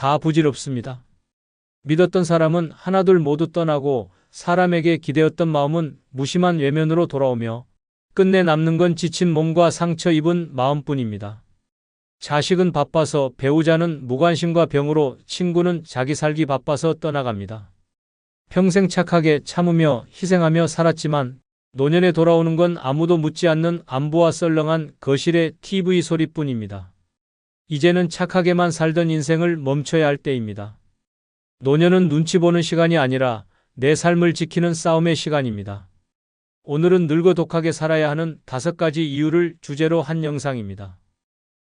다 부질없습니다. 믿었던 사람은 하나둘 모두 떠나고 사람에게 기대었던 마음은 무심한 외면으로 돌아오며 끝내 남는 건 지친 몸과 상처 입은 마음뿐입니다. 자식은 바빠서, 배우자는 무관심과 병으로, 친구는 자기 살기 바빠서 떠나갑니다. 평생 착하게 참으며 희생하며 살았지만 노년에 돌아오는 건 아무도 묻지 않는 안부와 썰렁한 거실의 TV 소리뿐입니다. 이제는 착하게만 살던 인생을 멈춰야 할 때입니다. 노년은 눈치 보는 시간이 아니라 내 삶을 지키는 싸움의 시간입니다. 오늘은 늙어 독하게 살아야 하는 5가지 이유를 주제로 한 영상입니다.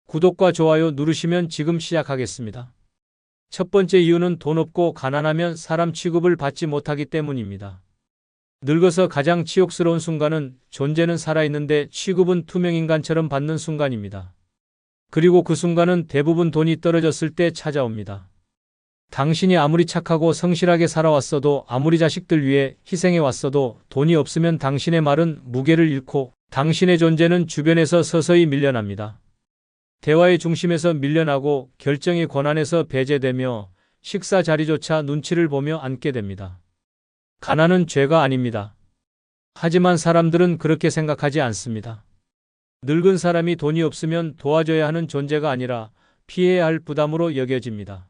구독과 좋아요 누르시면 지금 시작하겠습니다. 첫 번째 이유는 돈 없고 가난하면 사람 취급을 받지 못하기 때문입니다. 늙어서 가장 치욕스러운 순간은 존재는 살아있는데 취급은 투명인간처럼 받는 순간입니다. 그리고 그 순간은 대부분 돈이 떨어졌을 때 찾아옵니다. 당신이 아무리 착하고 성실하게 살아왔어도, 아무리 자식들 위해 희생해왔어도 돈이 없으면 당신의 말은 무게를 잃고 당신의 존재는 주변에서 서서히 밀려납니다. 대화의 중심에서 밀려나고 결정의 권한에서 배제되며 식사 자리조차 눈치를 보며 앉게 됩니다. 가난은 죄가 아닙니다. 하지만 사람들은 그렇게 생각하지 않습니다. 늙은 사람이 돈이 없으면 도와줘야 하는 존재가 아니라 피해야 할 부담으로 여겨집니다.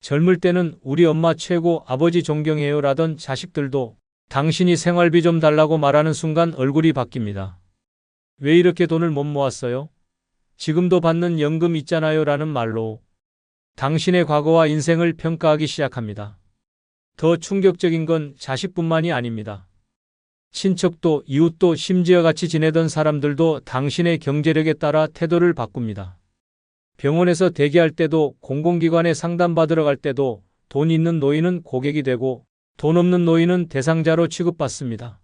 젊을 때는 우리 엄마 최고, 아버지 존경해요 라던 자식들도 당신이 생활비 좀 달라고 말하는 순간 얼굴이 바뀝니다. 왜 이렇게 돈을 못 모았어요? 지금도 받는 연금 있잖아요 라는 말로 당신의 과거와 인생을 평가하기 시작합니다. 더 충격적인 건 자식뿐만이 아닙니다. 친척도, 이웃도, 심지어 같이 지내던 사람들도 당신의 경제력에 따라 태도를 바꿉니다. 병원에서 대기할 때도, 공공기관에 상담받으러 갈 때도 돈 있는 노인은 고객이 되고 돈 없는 노인은 대상자로 취급받습니다.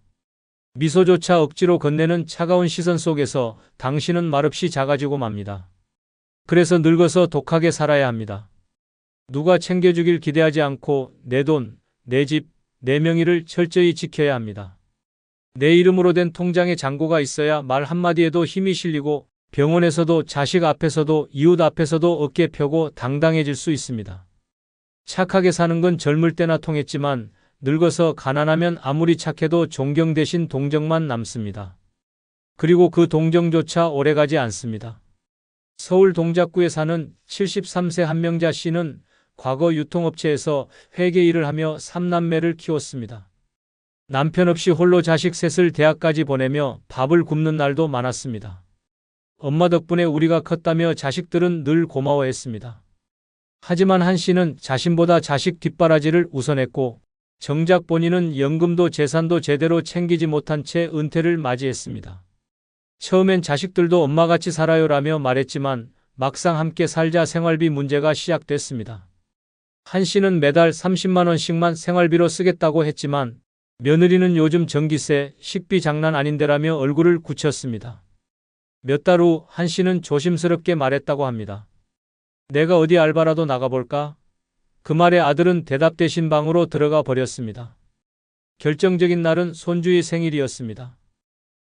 미소조차 억지로 건네는 차가운 시선 속에서 당신은 말없이 작아지고 맙니다. 그래서 늙어서 독하게 살아야 합니다. 누가 챙겨주길 기대하지 않고 내 돈, 내 집, 내 명의를 철저히 지켜야 합니다. 내 이름으로 된 통장에 잔고가 있어야 말 한마디에도 힘이 실리고 병원에서도, 자식 앞에서도, 이웃 앞에서도 어깨 펴고 당당해질 수 있습니다. 착하게 사는 건 젊을 때나 통했지만 늙어서 가난하면 아무리 착해도 존경 대신 동정만 남습니다. 그리고 그 동정조차 오래가지 않습니다. 서울 동작구에 사는 73세 한명자 씨는 과거 유통업체에서 회계 일을 하며 3남매를 키웠습니다. 남편 없이 홀로 자식 셋을 대학까지 보내며 밥을 굶는 날도 많았습니다. 엄마 덕분에 우리가 컸다며 자식들은 늘 고마워했습니다. 하지만 한 씨는 자신보다 자식 뒷바라지를 우선했고 정작 본인은 연금도 재산도 제대로 챙기지 못한 채 은퇴를 맞이했습니다. 처음엔 자식들도 엄마같이 살아요라며 말했지만 막상 함께 살자 생활비 문제가 시작됐습니다. 한 씨는 매달 30만 원씩만 생활비로 쓰겠다고 했지만 며느리는 요즘 전기세, 식비 장난 아닌데라며 얼굴을 굳혔습니다. 몇 달 후 한 씨는 조심스럽게 말했다고 합니다. 내가 어디 알바라도 나가볼까? 그 말에 아들은 대답 대신 방으로 들어가 버렸습니다. 결정적인 날은 손주의 생일이었습니다.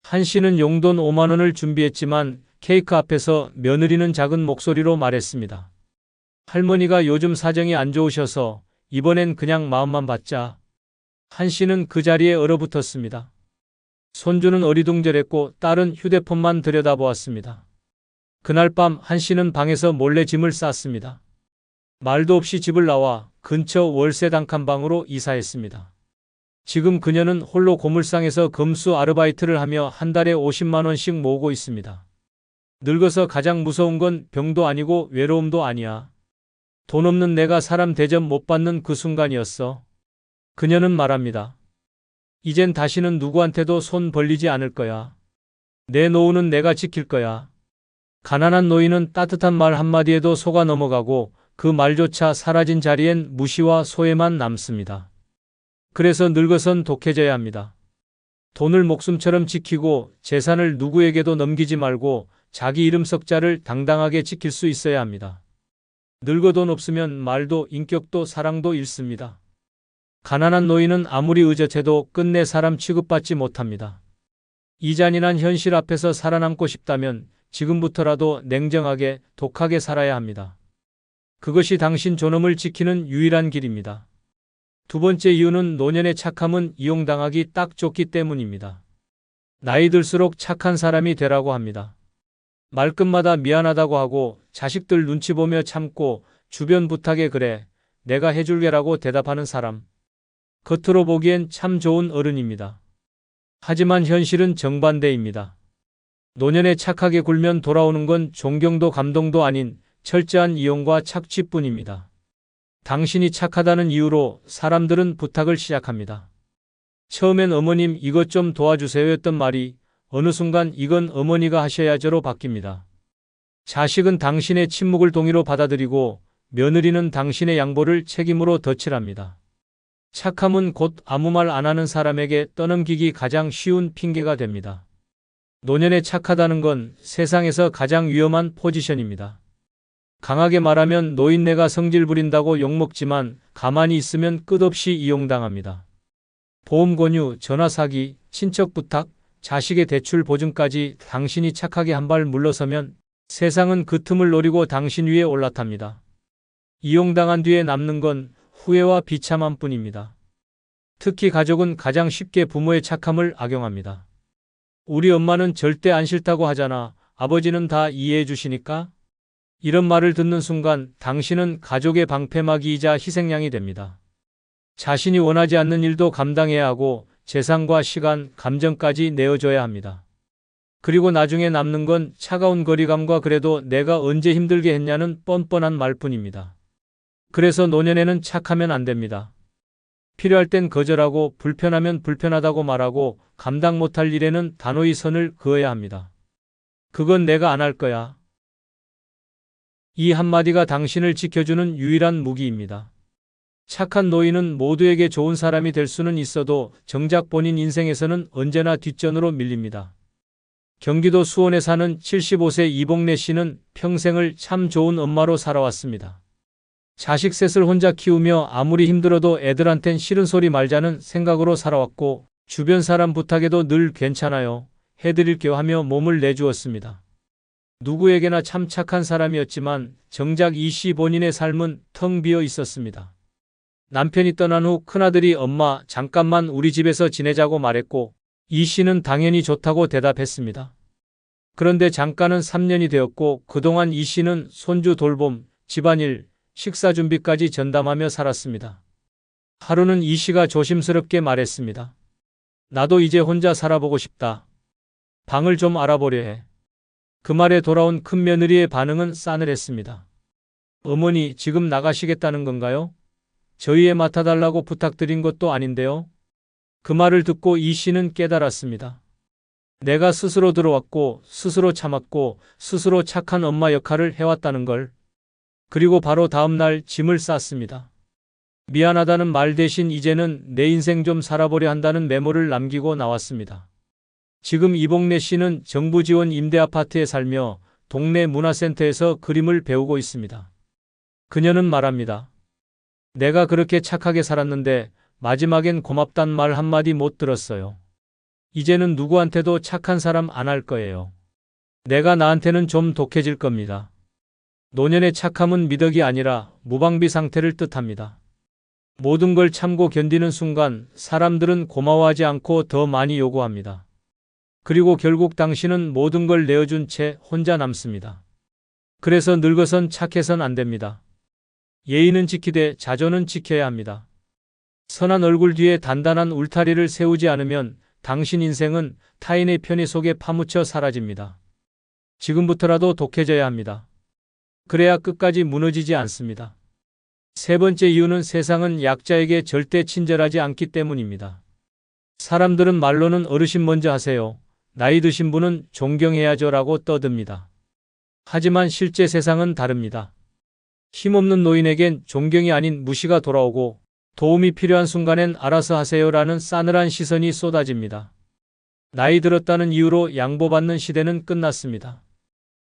한 씨는 용돈 5만 원을 준비했지만 케이크 앞에서 며느리는 작은 목소리로 말했습니다. 할머니가 요즘 사정이 안 좋으셔서 이번엔 그냥 마음만 받자. 한 씨는 그 자리에 얼어붙었습니다. 손주는 어리둥절했고 딸은 휴대폰만 들여다보았습니다. 그날 밤 한 씨는 방에서 몰래 짐을 쌌습니다. 말도 없이 집을 나와 근처 월세 단칸방으로 이사했습니다. 지금 그녀는 홀로 고물상에서 검수 아르바이트를 하며 한 달에 50만 원씩 모으고 있습니다. 늙어서 가장 무서운 건 병도 아니고 외로움도 아니야. 돈 없는 내가 사람 대접 못 받는 그 순간이었어. 그녀는 말합니다. 이젠 다시는 누구한테도 손 벌리지 않을 거야. 내 노후는 내가 지킬 거야. 가난한 노인은 따뜻한 말 한마디에도 속아 넘어가고 그 말조차 사라진 자리엔 무시와 소외만 남습니다. 그래서 늙어선 독해져야 합니다. 돈을 목숨처럼 지키고 재산을 누구에게도 넘기지 말고 자기 이름 석자를 당당하게 지킬 수 있어야 합니다. 늙어 돈 없으면 말도 인격도 사랑도 잃습니다. 가난한 노인은 아무리 의젓해도 끝내 사람 취급받지 못합니다. 이 잔인한 현실 앞에서 살아남고 싶다면 지금부터라도 냉정하게 독하게 살아야 합니다. 그것이 당신 존엄을 지키는 유일한 길입니다. 두 번째 이유는 노년의 착함은 이용당하기 딱 좋기 때문입니다. 나이 들수록 착한 사람이 되라고 합니다. 말끝마다 미안하다고 하고 자식들 눈치 보며 참고 주변 부탁에 그래, 내가 해줄게라고 대답하는 사람. 겉으로 보기엔 참 좋은 어른입니다. 하지만 현실은 정반대입니다. 노년에 착하게 굴면 돌아오는 건 존경도 감동도 아닌 철저한 이용과 착취뿐입니다. 당신이 착하다는 이유로 사람들은 부탁을 시작합니다. 처음엔 어머님 이것 좀 도와주세요였던 말이 어느 순간 이건 어머니가 하셔야죠로 바뀝니다. 자식은 당신의 침묵을 동의로 받아들이고 며느리는 당신의 양보를 책임으로 덧칠합니다. 착함은 곧 아무 말 안 하는 사람에게 떠넘기기 가장 쉬운 핑계가 됩니다. 노년에 착하다는 건 세상에서 가장 위험한 포지션입니다. 강하게 말하면 노인네가 성질 부린다고 욕먹지만 가만히 있으면 끝없이 이용당합니다. 보험 권유, 전화 사기, 친척 부탁, 자식의 대출 보증까지 당신이 착하게 한 발 물러서면 세상은 그 틈을 노리고 당신 위에 올라탑니다. 이용당한 뒤에 남는 건 후회와 비참함 뿐입니다. 특히 가족은 가장 쉽게 부모의 착함을 악용합니다. 우리 엄마는 절대 안 싫다고 하잖아. 아버지는 다 이해해 주시니까? 이런 말을 듣는 순간 당신은 가족의 방패막이이자 희생양이 됩니다. 자신이 원하지 않는 일도 감당해야 하고 재산과 시간, 감정까지 내어줘야 합니다. 그리고 나중에 남는 건 차가운 거리감과 그래도 내가 언제 힘들게 했냐는 뻔뻔한 말뿐입니다. 그래서 노년에는 착하면 안 됩니다. 필요할 땐 거절하고 불편하면 불편하다고 말하고 감당 못할 일에는 단호히 선을 그어야 합니다. 그건 내가 안 할 거야. 이 한마디가 당신을 지켜주는 유일한 무기입니다. 착한 노인은 모두에게 좋은 사람이 될 수는 있어도 정작 본인 인생에서는 언제나 뒷전으로 밀립니다. 경기도 수원에 사는 75세 이봉래 씨는 평생을 참 좋은 엄마로 살아왔습니다. 자식 셋을 혼자 키우며 아무리 힘들어도 애들한텐 싫은 소리 말자는 생각으로 살아왔고 주변 사람 부탁에도 늘 괜찮아요, 해드릴게요 하며 몸을 내주었습니다. 누구에게나 참 착한 사람이었지만 정작 이 씨 본인의 삶은 텅 비어 있었습니다. 남편이 떠난 후 큰아들이 엄마 잠깐만 우리 집에서 지내자고 말했고 이 씨는 당연히 좋다고 대답했습니다. 그런데 잠깐은 3년이 되었고 그동안 이 씨는 손주 돌봄, 집안일, 식사 준비까지 전담하며 살았습니다. 하루는 이 씨가 조심스럽게 말했습니다. 나도 이제 혼자 살아보고 싶다. 방을 좀 알아보려 해. 그 말에 돌아온 큰며느리의 반응은 싸늘했습니다. 어머니, 지금 나가시겠다는 건가요? 저희 애 맡아달라고 부탁드린 것도 아닌데요. 그 말을 듣고 이 씨는 깨달았습니다. 내가 스스로 들어왔고 스스로 참았고 스스로 착한 엄마 역할을 해왔다는 걸. 그리고 바로 다음 날 짐을 쌌습니다. 미안하다는 말 대신 이제는 내 인생 좀 살아보려 한다는 메모를 남기고 나왔습니다. 지금 이봉래 씨는 정부 지원 임대 아파트에 살며 동네 문화센터에서 그림을 배우고 있습니다. 그녀는 말합니다. 내가 그렇게 착하게 살았는데 마지막엔 고맙단 말 한마디 못 들었어요. 이제는 누구한테도 착한 사람 안 할 거예요. 내가 나한테는 좀 독해질 겁니다. 노년의 착함은 미덕이 아니라 무방비 상태를 뜻합니다. 모든 걸 참고 견디는 순간 사람들은 고마워하지 않고 더 많이 요구합니다. 그리고 결국 당신은 모든 걸 내어준 채 혼자 남습니다. 그래서 늙어선 착해선 안 됩니다. 예의는 지키되 자존은 지켜야 합니다. 선한 얼굴 뒤에 단단한 울타리를 세우지 않으면 당신 인생은 타인의 편의 속에 파묻혀 사라집니다. 지금부터라도 독해져야 합니다. 그래야 끝까지 무너지지 않습니다. 세 번째 이유는 세상은 약자에게 절대 친절하지 않기 때문입니다. 사람들은 말로는 어르신 먼저 하세요. 나이 드신 분은 존경해야죠 라고 떠듭니다. 하지만 실제 세상은 다릅니다. 힘없는 노인에겐 존경이 아닌 무시가 돌아오고 도움이 필요한 순간엔 알아서 하세요라는 싸늘한 시선이 쏟아집니다. 나이 들었다는 이유로 양보받는 시대는 끝났습니다.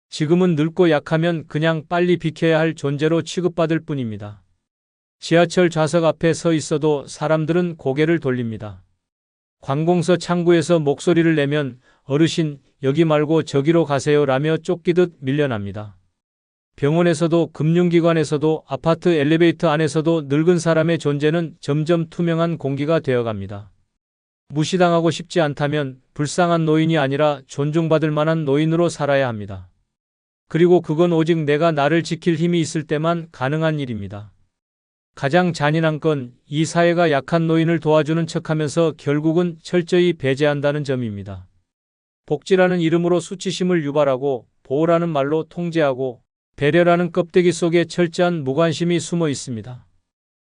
지금은 늙고 약하면 그냥 빨리 비켜야 할 존재로 취급받을 뿐입니다. 지하철 좌석 앞에 서 있어도 사람들은 고개를 돌립니다. 관공서 창구에서 목소리를 내면 어르신, 여기 말고 저기로 가세요 라며 쫓기듯 밀려납니다. 병원에서도 금융기관에서도 아파트 엘리베이터 안에서도 늙은 사람의 존재는 점점 투명한 공기가 되어갑니다. 무시당하고 싶지 않다면 불쌍한 노인이 아니라 존중받을 만한 노인으로 살아야 합니다. 그리고 그건 오직 내가 나를 지킬 힘이 있을 때만 가능한 일입니다. 가장 잔인한 건 이 사회가 약한 노인을 도와주는 척하면서 결국은 철저히 배제한다는 점입니다. 복지라는 이름으로 수치심을 유발하고 보호라는 말로 통제하고 배려라는 껍데기 속에 철저한 무관심이 숨어 있습니다.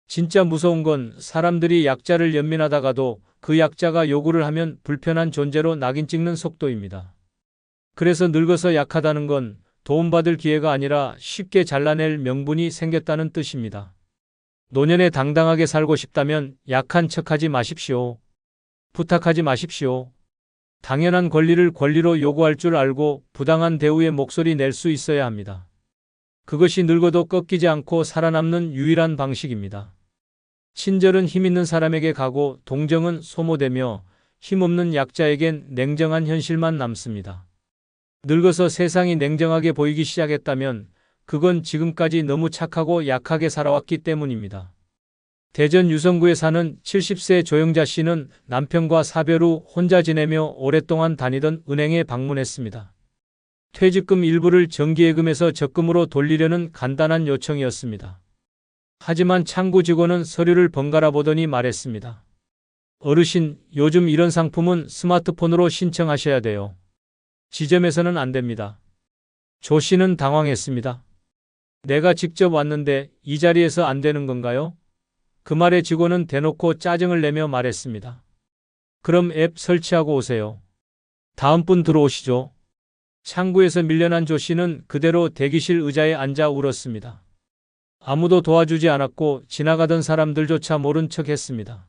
진짜 무서운 건 사람들이 약자를 연민하다가도 그 약자가 요구를 하면 불편한 존재로 낙인 찍는 속도입니다. 그래서 늙어서 약하다는 건 도움받을 기회가 아니라 쉽게 잘라낼 명분이 생겼다는 뜻입니다. 노년에 당당하게 살고 싶다면 약한 척하지 마십시오. 부탁하지 마십시오. 당연한 권리를 권리로 요구할 줄 알고 부당한 대우에 목소리 낼 수 있어야 합니다. 그것이 늙어도 꺾이지 않고 살아남는 유일한 방식입니다. 친절은 힘있는 사람에게 가고 동정은 소모되며 힘없는 약자에겐 냉정한 현실만 남습니다. 늙어서 세상이 냉정하게 보이기 시작했다면 그건 지금까지 너무 착하고 약하게 살아왔기 때문입니다. 대전 유성구에 사는 70세 조영자 씨는 남편과 사별 후 혼자 지내며 오랫동안 다니던 은행에 방문했습니다. 퇴직금 일부를 정기예금에서 적금으로 돌리려는 간단한 요청이었습니다. 하지만 창구 직원은 서류를 번갈아 보더니 말했습니다. 어르신, 요즘 이런 상품은 스마트폰으로 신청하셔야 돼요. 지점에서는 안 됩니다. 조 씨는 당황했습니다. 내가 직접 왔는데 이 자리에서 안 되는 건가요? 그 말에 직원은 대놓고 짜증을 내며 말했습니다. 그럼 앱 설치하고 오세요. 다음 분 들어오시죠. 창구에서 밀려난 조 씨는 그대로 대기실 의자에 앉아 울었습니다. 아무도 도와주지 않았고 지나가던 사람들조차 모른 척 했습니다.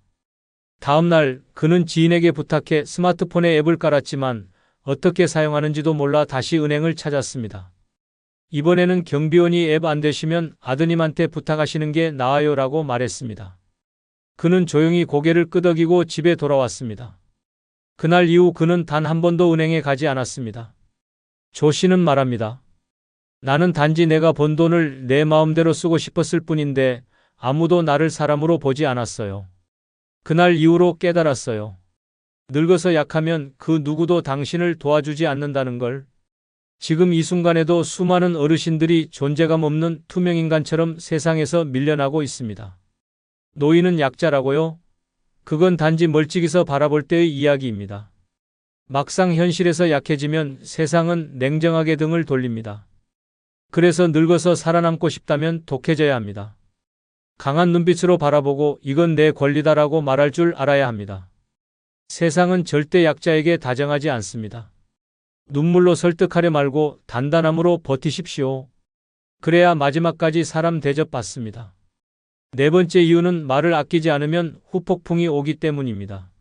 다음 날 그는 지인에게 부탁해 스마트폰에 앱을 깔았지만 어떻게 사용하는지도 몰라 다시 은행을 찾았습니다. 이번에는 경비원이 앱 안 되시면 아드님한테 부탁하시는 게 나아요라고 말했습니다. 그는 조용히 고개를 끄덕이고 집에 돌아왔습니다. 그날 이후 그는 단 한 번도 은행에 가지 않았습니다. 조 씨는 말합니다. 나는 단지 내가 번 돈을 내 마음대로 쓰고 싶었을 뿐인데 아무도 나를 사람으로 보지 않았어요. 그날 이후로 깨달았어요. 늙어서 약하면 그 누구도 당신을 도와주지 않는다는 걸. 지금 이 순간에도 수많은 어르신들이 존재감 없는 투명인간처럼 세상에서 밀려나고 있습니다. 노인은 약자라고요? 그건 단지 멀찍이서 바라볼 때의 이야기입니다. 막상 현실에서 약해지면 세상은 냉정하게 등을 돌립니다. 그래서 늙어서 살아남고 싶다면 독해져야 합니다. 강한 눈빛으로 바라보고 이건 내 권리다라고 말할 줄 알아야 합니다. 세상은 절대 약자에게 다정하지 않습니다. 눈물로 설득하려 말고 단단함으로 버티십시오. 그래야 마지막까지 사람 대접받습니다. 네 번째 이유는 말을 아끼지 않으면 후폭풍이 오기 때문입니다.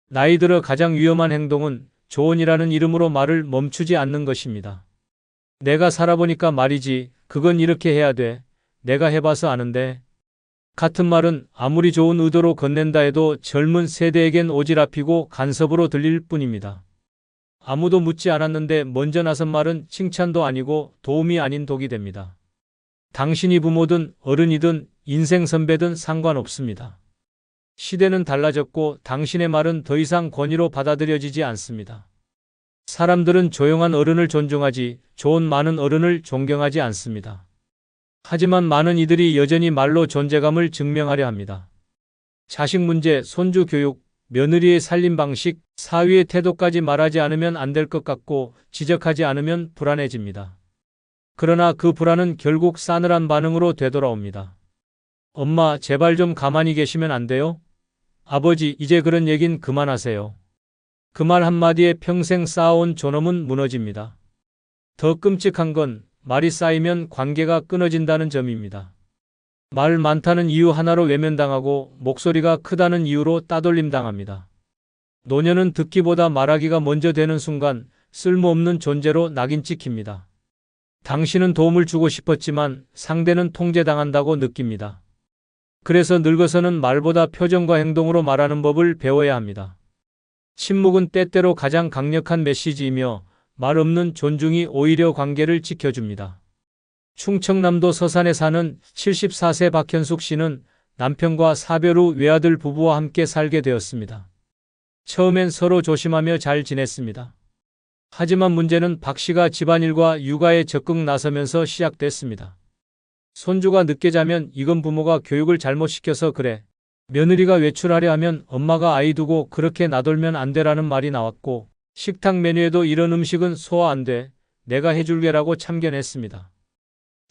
나이 들어 가장 위험한 행동은 조언이라는 이름으로 말을 멈추지 않는 것입니다. 내가 살아보니까 말이지, 그건 이렇게 해야 돼. 내가 해봐서 아는데. 같은 말은 아무리 좋은 의도로 건넨다 해도 젊은 세대에겐 오지랖이고 간섭으로 들릴 뿐입니다. 아무도 묻지 않았는데 먼저 나선 말은 칭찬도 아니고 도움이 아닌 독이 됩니다. 당신이 부모든 어른이든 인생 선배든 상관없습니다. 시대는 달라졌고 당신의 말은 더 이상 권위로 받아들여지지 않습니다. 사람들은 조용한 어른을 존중하지 좋은 많은 어른을 존경하지 않습니다. 하지만 많은 이들이 여전히 말로 존재감을 증명하려 합니다. 자식 문제, 손주 교육, 며느리의 살림 방식, 사위의 태도까지 말하지 않으면 안 될 것 같고 지적하지 않으면 불안해집니다. 그러나 그 불안은 결국 싸늘한 반응으로 되돌아옵니다. 엄마, 제발 좀 가만히 계시면 안 돼요? 아버지, 이제 그런 얘긴 그만하세요. 그 말 한마디에 평생 쌓아온 존엄은 무너집니다. 더 끔찍한 건 말이 쌓이면 관계가 끊어진다는 점입니다. 말 많다는 이유 하나로 외면당하고 목소리가 크다는 이유로 따돌림 당합니다. 노년은 듣기보다 말하기가 먼저 되는 순간 쓸모없는 존재로 낙인 찍힙니다. 당신은 도움을 주고 싶었지만 상대는 통제당한다고 느낍니다. 그래서 늙어서는 말보다 표정과 행동으로 말하는 법을 배워야 합니다. 침묵은 때때로 가장 강력한 메시지이며 말 없는 존중이 오히려 관계를 지켜줍니다. 충청남도 서산에 사는 74세 박현숙 씨는 남편과 사별 후 외아들 부부와 함께 살게 되었습니다. 처음엔 서로 조심하며 잘 지냈습니다. 하지만 문제는 박 씨가 집안일과 육아에 적극 나서면서 시작됐습니다. 손주가 늦게 자면 이건 부모가 교육을 잘못 시켜서 그래. 며느리가 외출하려 하면 엄마가 아이 두고 그렇게 나돌면 안 되라는 말이 나왔고, 식탁 메뉴에도 이런 음식은 소화 안 돼. 내가 해줄게라고 참견했습니다.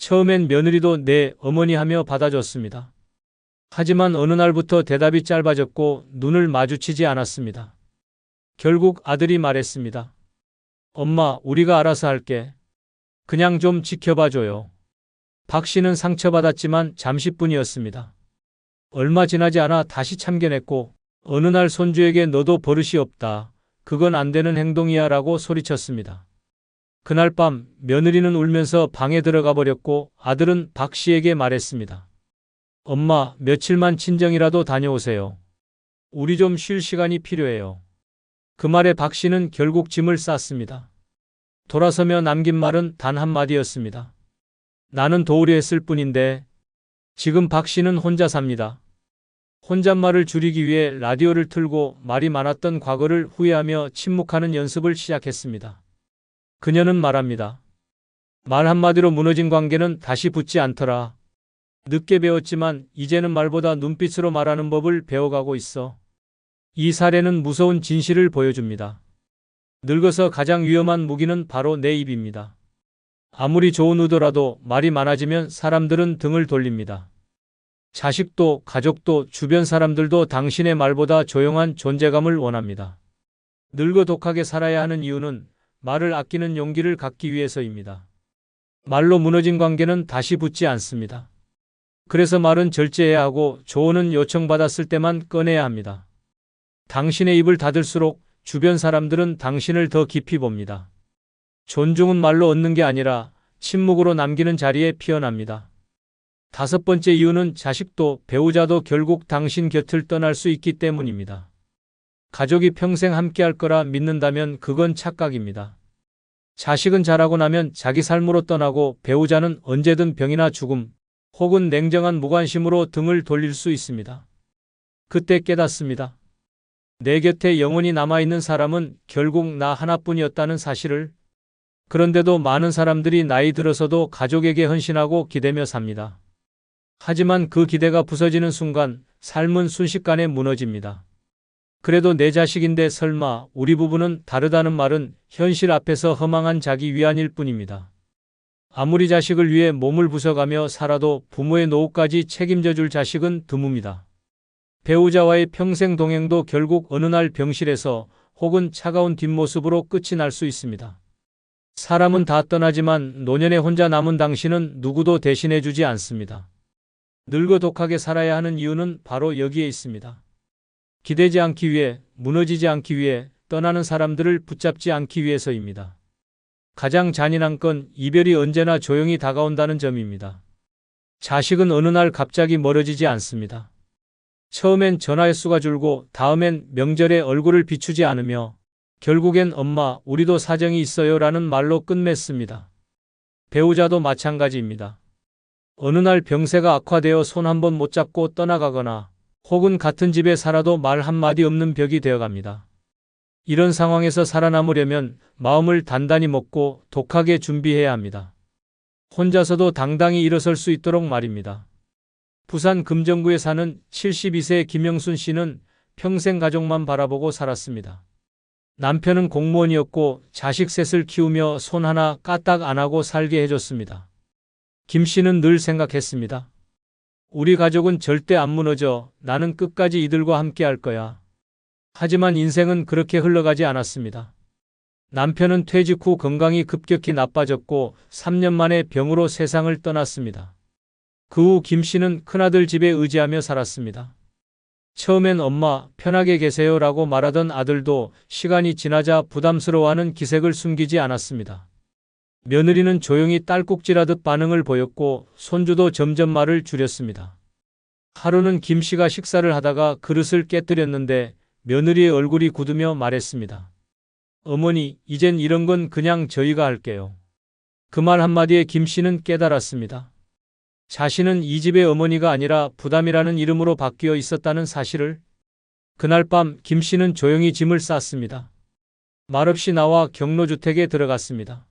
처음엔 며느리도 네, 어머니 하며 받아줬습니다. 하지만 어느 날부터 대답이 짧아졌고 눈을 마주치지 않았습니다. 결국 아들이 말했습니다. 엄마, 우리가 알아서 할게. 그냥 좀 지켜봐줘요. 박 씨는 상처받았지만 잠시뿐이었습니다. 얼마 지나지 않아 다시 참견했고 어느 날 손주에게 너도 버릇이 없다. 그건 안 되는 행동이야 라고 소리쳤습니다. 그날 밤 며느리는 울면서 방에 들어가 버렸고 아들은 박 씨에게 말했습니다. 엄마, 며칠만 친정이라도 다녀오세요. 우리 좀 쉴 시간이 필요해요. 그 말에 박 씨는 결국 짐을 쌌습니다. 돌아서며 남긴 말은 단 한마디였습니다. 나는 도우려 했을 뿐인데. 지금 박 씨는 혼자 삽니다. 혼잣말을 줄이기 위해 라디오를 틀고 말이 많았던 과거를 후회하며 침묵하는 연습을 시작했습니다. 그녀는 말합니다. 말 한마디로 무너진 관계는 다시 붙지 않더라. 늦게 배웠지만 이제는 말보다 눈빛으로 말하는 법을 배워가고 있어. 이 사례는 무서운 진실을 보여줍니다. 늙어서 가장 위험한 무기는 바로 내 입입니다. 아무리 좋은 의도라도 말이 많아지면 사람들은 등을 돌립니다. 자식도 가족도 주변 사람들도 당신의 말보다 조용한 존재감을 원합니다. 늙어 독하게 살아야 하는 이유는 말을 아끼는 용기를 갖기 위해서입니다. 말로 무너진 관계는 다시 붙지 않습니다. 그래서 말은 절제해야 하고 조언은 요청받았을 때만 꺼내야 합니다. 당신의 입을 닫을수록 주변 사람들은 당신을 더 깊이 봅니다. 존중은 말로 얻는 게 아니라 침묵으로 남기는 자리에 피어납니다. 5번째 이유는 자식도 배우자도 결국 당신 곁을 떠날 수 있기 때문입니다. 가족이 평생 함께할 거라 믿는다면 그건 착각입니다. 자식은 자라고 나면 자기 삶으로 떠나고 배우자는 언제든 병이나 죽음 혹은 냉정한 무관심으로 등을 돌릴 수 있습니다. 그때 깨닫습니다. 내 곁에 영원히 남아있는 사람은 결국 나 하나뿐이었다는 사실을. 그런데도 많은 사람들이 나이 들어서도 가족에게 헌신하고 기대며 삽니다. 하지만 그 기대가 부서지는 순간 삶은 순식간에 무너집니다. 그래도 내 자식인데 설마 우리 부부는 다르다는 말은 현실 앞에서 허망한 자기 위안일 뿐입니다. 아무리 자식을 위해 몸을 부숴가며 살아도 부모의 노후까지 책임져 줄 자식은 드뭅니다. 배우자와의 평생 동행도 결국 어느 날 병실에서 혹은 차가운 뒷모습으로 끝이 날 수 있습니다. 사람은 다 떠나지만 노년에 혼자 남은 당신은 누구도 대신해 주지 않습니다. 늙어 독하게 살아야 하는 이유는 바로 여기에 있습니다. 기대지 않기 위해, 무너지지 않기 위해, 떠나는 사람들을 붙잡지 않기 위해서입니다. 가장 잔인한 건 이별이 언제나 조용히 다가온다는 점입니다. 자식은 어느 날 갑자기 멀어지지 않습니다. 처음엔 전화 횟수가 줄고 다음엔 명절에 얼굴을 비추지 않으며 결국엔 엄마, 우리도 사정이 있어요 라는 말로 끝맺습니다. 배우자도 마찬가지입니다. 어느 날 병세가 악화되어 손 한 번 못 잡고 떠나가거나 혹은 같은 집에 살아도 말 한마디 없는 벽이 되어갑니다. 이런 상황에서 살아남으려면 마음을 단단히 먹고 독하게 준비해야 합니다. 혼자서도 당당히 일어설 수 있도록 말입니다. 부산 금정구에 사는 72세 김영순 씨는 평생 가족만 바라보고 살았습니다. 남편은 공무원이었고 자식 셋을 키우며 손 하나 까딱 안 하고 살게 해줬습니다. 김 씨는 늘 생각했습니다. 우리 가족은 절대 안 무너져. 나는 끝까지 이들과 함께 할 거야. 하지만 인생은 그렇게 흘러가지 않았습니다. 남편은 퇴직 후 건강이 급격히 나빠졌고 3년 만에 병으로 세상을 떠났습니다. 그 후 김 씨는 큰아들 집에 의지하며 살았습니다. 처음엔 엄마, 편하게 계세요 라고 말하던 아들도 시간이 지나자 부담스러워하는 기색을 숨기지 않았습니다. 며느리는 조용히 딸꾹질하듯 반응을 보였고 손주도 점점 말을 줄였습니다. 하루는 김 씨가 식사를 하다가 그릇을 깨뜨렸는데 며느리의 얼굴이 굳으며 말했습니다. 어머니, 이젠 이런 건 그냥 저희가 할게요. 그 말 한마디에 김 씨는 깨달았습니다. 자신은 이 집의 어머니가 아니라 부담이라는 이름으로 바뀌어 있었다는 사실을. 그날 밤 김 씨는 조용히 짐을 쌌습니다. 말없이 나와 경로주택에 들어갔습니다.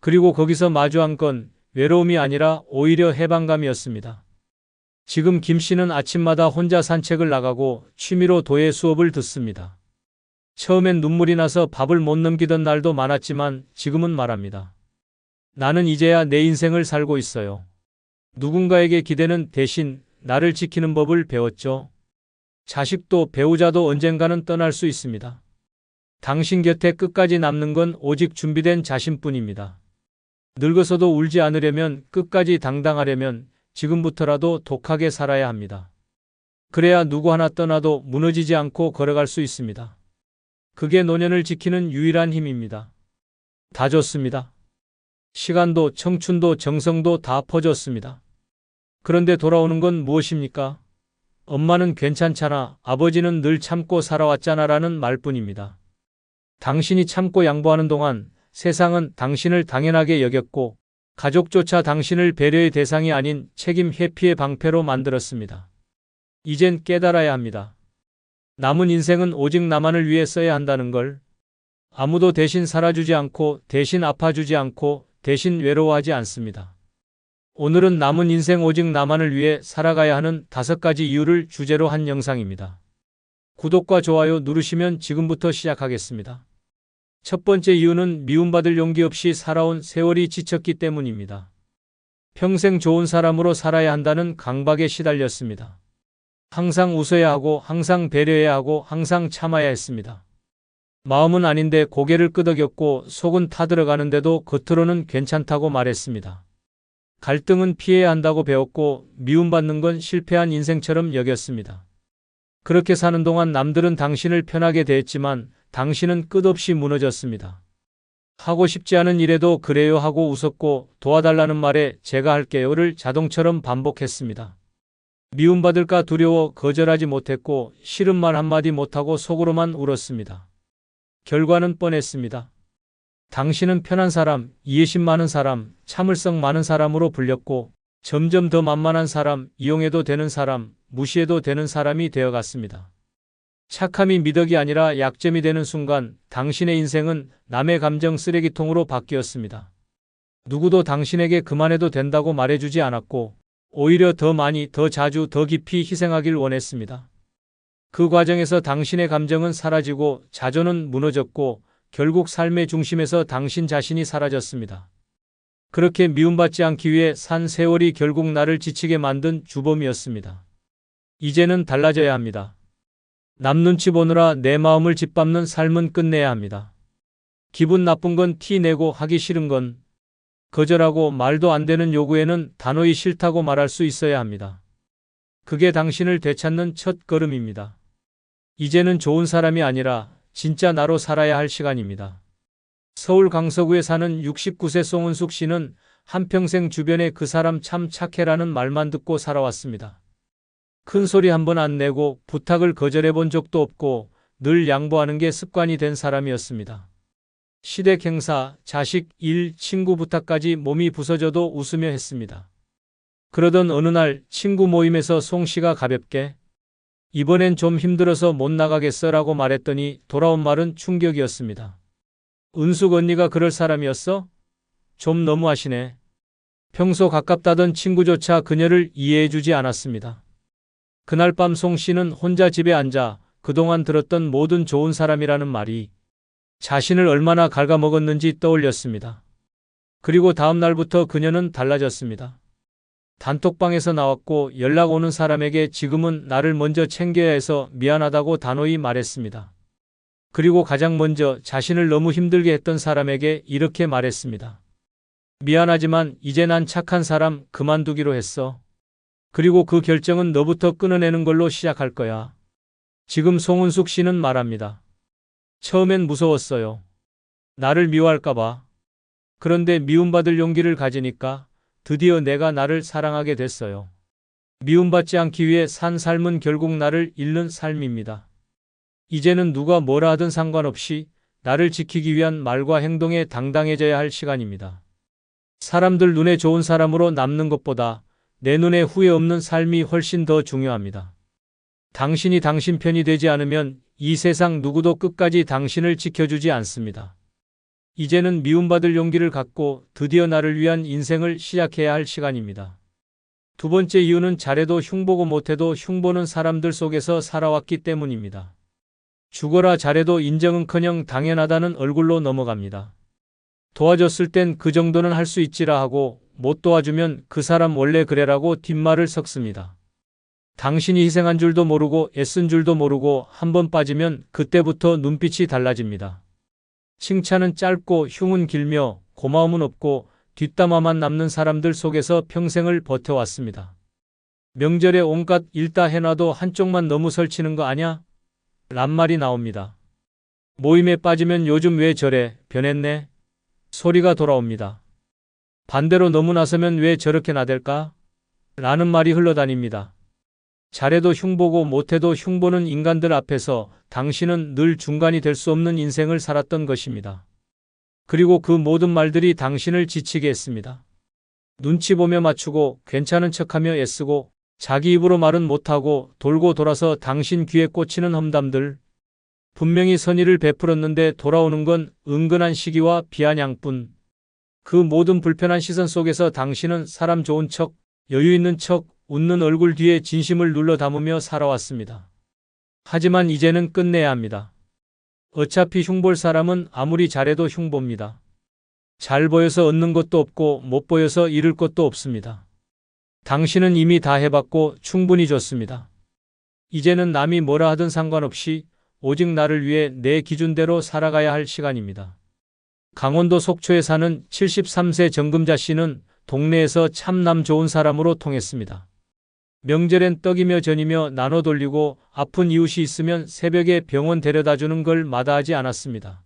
그리고 거기서 마주한 건 외로움이 아니라 오히려 해방감이었습니다. 지금 김 씨는 아침마다 혼자 산책을 나가고 취미로 도예 수업을 듣습니다. 처음엔 눈물이 나서 밥을 못 넘기던 날도 많았지만 지금은 말합니다. 나는 이제야 내 인생을 살고 있어요. 누군가에게 기대는 대신 나를 지키는 법을 배웠죠. 자식도 배우자도 언젠가는 떠날 수 있습니다. 당신 곁에 끝까지 남는 건 오직 준비된 자신뿐입니다. 늙어서도 울지 않으려면, 끝까지 당당하려면 지금부터라도 독하게 살아야 합니다. 그래야 누구 하나 떠나도 무너지지 않고 걸어갈 수 있습니다. 그게 노년을 지키는 유일한 힘입니다. 다 줬습니다. 시간도 청춘도 정성도 다 퍼줬습니다. 그런데 돌아오는 건 무엇입니까? 엄마는 괜찮잖아, 아버지는 늘 참고 살아왔잖아 라는 말뿐입니다. 당신이 참고 양보하는 동안 세상은 당신을 당연하게 여겼고 가족조차 당신을 배려의 대상이 아닌 책임 회피의 방패로 만들었습니다. 이젠 깨달아야 합니다. 남은 인생은 오직 나만을 위해 써야 한다는 걸. 아무도 대신 살아주지 않고, 대신 아파주지 않고, 대신 외로워하지 않습니다. 오늘은 남은 인생 오직 나만을 위해 살아가야 하는 5가지 이유를 주제로 한 영상입니다. 구독과 좋아요 누르시면 지금부터 시작하겠습니다. 첫 번째 이유는 미움받을 용기 없이 살아온 세월이 지쳤기 때문입니다. 평생 좋은 사람으로 살아야 한다는 강박에 시달렸습니다. 항상 웃어야 하고, 항상 배려해야 하고, 항상 참아야 했습니다. 마음은 아닌데 고개를 끄덕였고 속은 타들어가는데도 겉으로는 괜찮다고 말했습니다. 갈등은 피해야 한다고 배웠고 미움받는 건 실패한 인생처럼 여겼습니다. 그렇게 사는 동안 남들은 당신을 편하게 대했지만 당신은 끝없이 무너졌습니다. 하고 싶지 않은 일에도 그래요 하고 웃었고 도와달라는 말에 제가 할게요를 자동처럼 반복했습니다. 미움받을까 두려워 거절하지 못했고 싫은 말 한마디 못하고 속으로만 울었습니다. 결과는 뻔했습니다. 당신은 편한 사람, 이해심 많은 사람, 참을성 많은 사람으로 불렸고 점점 더 만만한 사람, 이용해도 되는 사람, 무시해도 되는 사람이 되어갔습니다. 착함이 미덕이 아니라 약점이 되는 순간 당신의 인생은 남의 감정 쓰레기통으로 바뀌었습니다. 누구도 당신에게 그만해도 된다고 말해주지 않았고 오히려 더 많이, 더 자주, 더 깊이 희생하길 원했습니다. 그 과정에서 당신의 감정은 사라지고 자존은 무너졌고 결국 삶의 중심에서 당신 자신이 사라졌습니다. 그렇게 미움받지 않기 위해 산 세월이 결국 나를 지치게 만든 주범이었습니다. 이제는 달라져야 합니다. 남 눈치 보느라 내 마음을 짓밟는 삶은 끝내야 합니다. 기분 나쁜 건 티 내고 하기 싫은 건 거절하고 말도 안 되는 요구에는 단호히 싫다고 말할 수 있어야 합니다. 그게 당신을 되찾는 첫 걸음입니다. 이제는 좋은 사람이 아니라 진짜 나로 살아야 할 시간입니다. 서울 강서구에 사는 69세 송은숙 씨는 한평생 주변에 그 사람 참 착해라는 말만 듣고 살아왔습니다. 큰 소리 한 번 안 내고 부탁을 거절해 본 적도 없고 늘 양보하는 게 습관이 된 사람이었습니다. 시댁 행사, 자식, 일, 친구 부탁까지 몸이 부서져도 웃으며 했습니다. 그러던 어느 날 친구 모임에서 송 씨가 가볍게 이번엔 좀 힘들어서 못 나가겠어 라고 말했더니 돌아온 말은 충격이었습니다. 은숙 언니가 그럴 사람이었어? 좀 너무하시네. 평소 가깝다던 친구조차 그녀를 이해해주지 않았습니다. 그날 밤 송 씨는 혼자 집에 앉아 그동안 들었던 모든 좋은 사람이라는 말이 자신을 얼마나 갉아먹었는지 떠올렸습니다. 그리고 다음 날부터 그녀는 달라졌습니다. 단톡방에서 나왔고 연락 오는 사람에게 지금은 나를 먼저 챙겨야 해서 미안하다고 단호히 말했습니다. 그리고 가장 먼저 자신을 너무 힘들게 했던 사람에게 이렇게 말했습니다. 미안하지만 이제 난 착한 사람 그만두기로 했어. 그리고 그 결정은 너부터 끊어내는 걸로 시작할 거야. 지금 송은숙 씨는 말합니다. 처음엔 무서웠어요. 나를 미워할까봐. 그런데 미움받을 용기를 가지니까 드디어 내가 나를 사랑하게 됐어요. 미움받지 않기 위해 산 삶은 결국 나를 잃는 삶입니다. 이제는 누가 뭐라 하든 상관없이 나를 지키기 위한 말과 행동에 당당해져야 할 시간입니다. 사람들 눈에 좋은 사람으로 남는 것보다 내 눈에 후회 없는 삶이 훨씬 더 중요합니다. 당신이 당신 편이 되지 않으면 이 세상 누구도 끝까지 당신을 지켜주지 않습니다. 이제는 미움받을 용기를 갖고 드디어 나를 위한 인생을 시작해야 할 시간입니다. 두 번째 이유는 잘해도 흉보고 못해도 흉보는 사람들 속에서 살아왔기 때문입니다. 죽어라 잘해도 인정은커녕 당연하다는 얼굴로 넘어갑니다. 도와줬을 땐 그 정도는 할 수 있지라 하고 못 도와주면 그 사람 원래 그래라고 뒷말을 섞습니다. 당신이 희생한 줄도 모르고 애쓴 줄도 모르고 한번 빠지면 그때부터 눈빛이 달라집니다. 칭찬은 짧고 흉은 길며 고마움은 없고 뒷담화만 남는 사람들 속에서 평생을 버텨왔습니다. 명절에 온갖 일 다 해놔도 한쪽만 너무 설치는 거 아냐? 란 말이 나옵니다. 모임에 빠지면 요즘 왜 저래? 변했네? 소리가 돌아옵니다. 반대로 너무 나서면 왜 저렇게 나댈까? 라는 말이 흘러다닙니다. 잘해도 흉보고 못해도 흉보는 인간들 앞에서 당신은 늘 중간이 될 수 없는 인생을 살았던 것입니다. 그리고 그 모든 말들이 당신을 지치게 했습니다. 눈치 보며 맞추고 괜찮은 척하며 애쓰고 자기 입으로 말은 못하고 돌고 돌아서 당신 귀에 꽂히는 험담들. 분명히 선의를 베풀었는데 돌아오는 건 은근한 시기와 비아냥뿐. 그 모든 불편한 시선 속에서 당신은 사람 좋은 척, 여유 있는 척, 웃는 얼굴 뒤에 진심을 눌러 담으며 살아왔습니다. 하지만 이제는 끝내야 합니다. 어차피 흉볼 사람은 아무리 잘해도 흉봅니다. 잘 보여서 얻는 것도 없고 못 보여서 잃을 것도 없습니다. 당신은 이미 다 해봤고 충분히 줬습니다. 이제는 남이 뭐라 하든 상관없이 오직 나를 위해 내 기준대로 살아가야 할 시간입니다. 강원도 속초에 사는 73세 정금자 씨는 동네에서 참 남 좋은 사람으로 통했습니다. 명절엔 떡이며 전이며 나눠 돌리고 아픈 이웃이 있으면 새벽에 병원 데려다주는 걸 마다하지 않았습니다.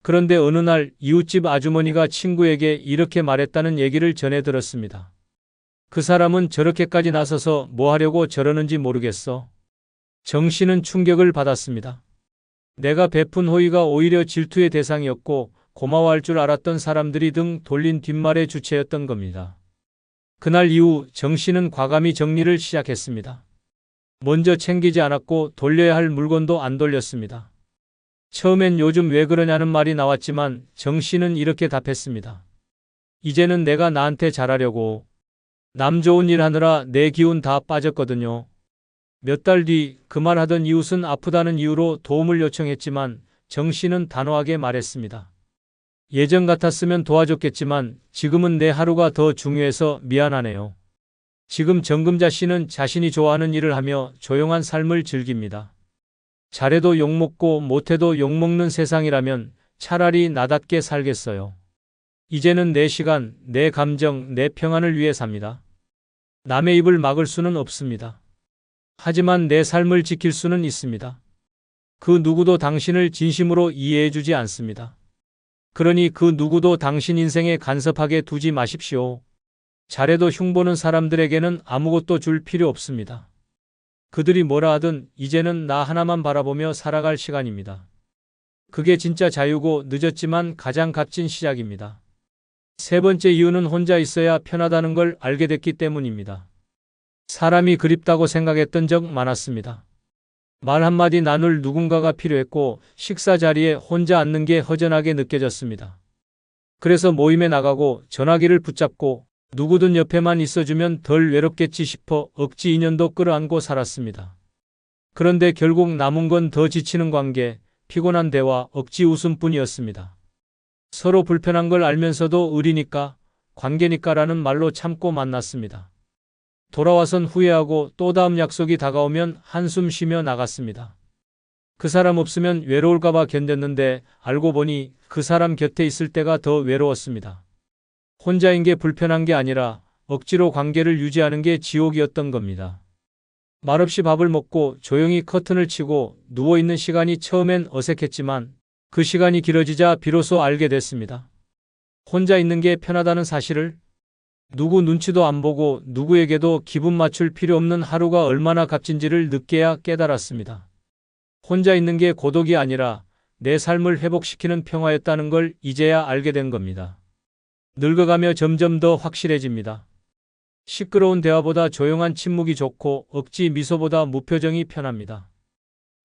그런데 어느 날 이웃집 아주머니가 친구에게 이렇게 말했다는 얘기를 전해 들었습니다. 그 사람은 저렇게까지 나서서 뭐 하려고 저러는지 모르겠어. 정 씨는 충격을 받았습니다. 내가 베푼 호의가 오히려 질투의 대상이었고 고마워할 줄 알았던 사람들이 등 돌린 뒷말의 주체였던 겁니다. 그날 이후 정 씨는 과감히 정리를 시작했습니다. 먼저 챙기지 않았고 돌려야 할 물건도 안 돌렸습니다. 처음엔 요즘 왜 그러냐는 말이 나왔지만 정 씨는 이렇게 답했습니다. 이제는 내가 나한테 잘하려고. 남 좋은 일 하느라 내 기운 다 빠졌거든요. 몇 달 뒤 그 말 하던 이웃은 아프다는 이유로 도움을 요청했지만 정 씨는 단호하게 말했습니다. 예전 같았으면 도와줬겠지만 지금은 내 하루가 더 중요해서 미안하네요. 지금 정금자 씨는 자신이 좋아하는 일을 하며 조용한 삶을 즐깁니다. 잘해도 욕먹고 못해도 욕먹는 세상이라면 차라리 나답게 살겠어요. 이제는 내 시간, 내 감정, 내 평안을 위해 삽니다. 남의 입을 막을 수는 없습니다. 하지만 내 삶을 지킬 수는 있습니다. 그 누구도 당신을 진심으로 이해해주지 않습니다. 그러니 그 누구도 당신 인생에 간섭하게 두지 마십시오. 잘해도 흉보는 사람들에게는 아무것도 줄 필요 없습니다. 그들이 뭐라 하든 이제는 나 하나만 바라보며 살아갈 시간입니다. 그게 진짜 자유고 늦었지만 가장 값진 시작입니다. 세 번째 이유는 혼자 있어야 편하다는 걸 알게 됐기 때문입니다. 사람이 그립다고 생각했던 적 많았습니다. 말 한마디 나눌 누군가가 필요했고 식사 자리에 혼자 앉는 게 허전하게 느껴졌습니다. 그래서 모임에 나가고 전화기를 붙잡고 누구든 옆에만 있어주면 덜 외롭겠지 싶어 억지 인연도 끌어안고 살았습니다. 그런데 결국 남은 건 더 지치는 관계, 피곤한 대화, 억지 웃음뿐이었습니다. 서로 불편한 걸 알면서도 의리니까, 관계니까라는 말로 참고 만났습니다. 돌아와선 후회하고 또 다음 약속이 다가오면 한숨 쉬며 나갔습니다. 그 사람 없으면 외로울까봐 견뎠는데 알고 보니 그 사람 곁에 있을 때가 더 외로웠습니다. 혼자인 게 불편한 게 아니라 억지로 관계를 유지하는 게 지옥이었던 겁니다. 말없이 밥을 먹고 조용히 커튼을 치고 누워있는 시간이 처음엔 어색했지만 그 시간이 길어지자 비로소 알게 됐습니다. 혼자 있는 게 편하다는 사실을. 누구 눈치도 안 보고 누구에게도 기분 맞출 필요 없는 하루가 얼마나 값진지를 늦게야 깨달았습니다. 혼자 있는 게 고독이 아니라 내 삶을 회복시키는 평화였다는 걸 이제야 알게 된 겁니다. 늙어가며 점점 더 확실해집니다. 시끄러운 대화보다 조용한 침묵이 좋고 억지 미소보다 무표정이 편합니다.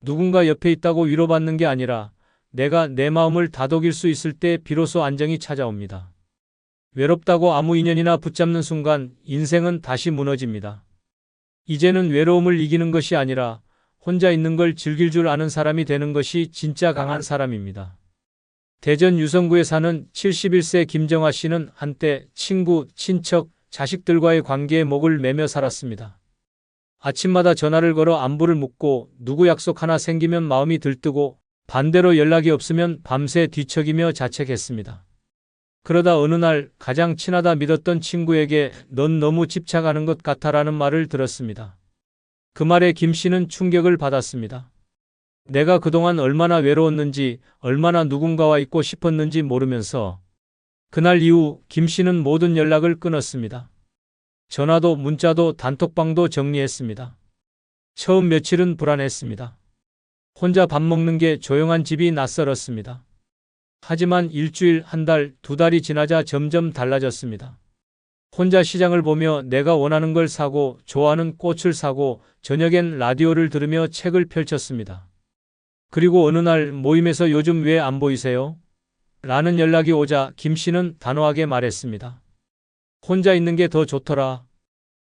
누군가 옆에 있다고 위로받는 게 아니라 내가 내 마음을 다독일 수 있을 때 비로소 안정이 찾아옵니다. 외롭다고 아무 인연이나 붙잡는 순간 인생은 다시 무너집니다. 이제는 외로움을 이기는 것이 아니라 혼자 있는 걸 즐길 줄 아는 사람이 되는 것이 진짜 강한 사람입니다. 대전 유성구에 사는 71세 김정아 씨는 한때 친구, 친척, 자식들과의 관계에 목을 매며 살았습니다. 아침마다 전화를 걸어 안부를 묻고 누구 약속 하나 생기면 마음이 들뜨고 반대로 연락이 없으면 밤새 뒤척이며 자책했습니다. 그러다 어느 날 가장 친하다 믿었던 친구에게 넌 너무 집착하는 것 같아라는 말을 들었습니다. 그 말에 김 씨는 충격을 받았습니다. 내가 그동안 얼마나 외로웠는지, 얼마나 누군가와 있고 싶었는지 모르면서 그날 이후 김 씨는 모든 연락을 끊었습니다. 전화도 문자도 단톡방도 정리했습니다. 처음 며칠은 불안했습니다. 혼자 밥 먹는 게 조용한 집이 낯설었습니다. 하지만 일주일, 한 달, 두 달이 지나자 점점 달라졌습니다. 혼자 시장을 보며 내가 원하는 걸 사고 좋아하는 꽃을 사고 저녁엔 라디오를 들으며 책을 펼쳤습니다. 그리고 어느 날 모임에서 요즘 왜 안 보이세요? 라는 연락이 오자 김 씨는 단호하게 말했습니다. 혼자 있는 게 더 좋더라.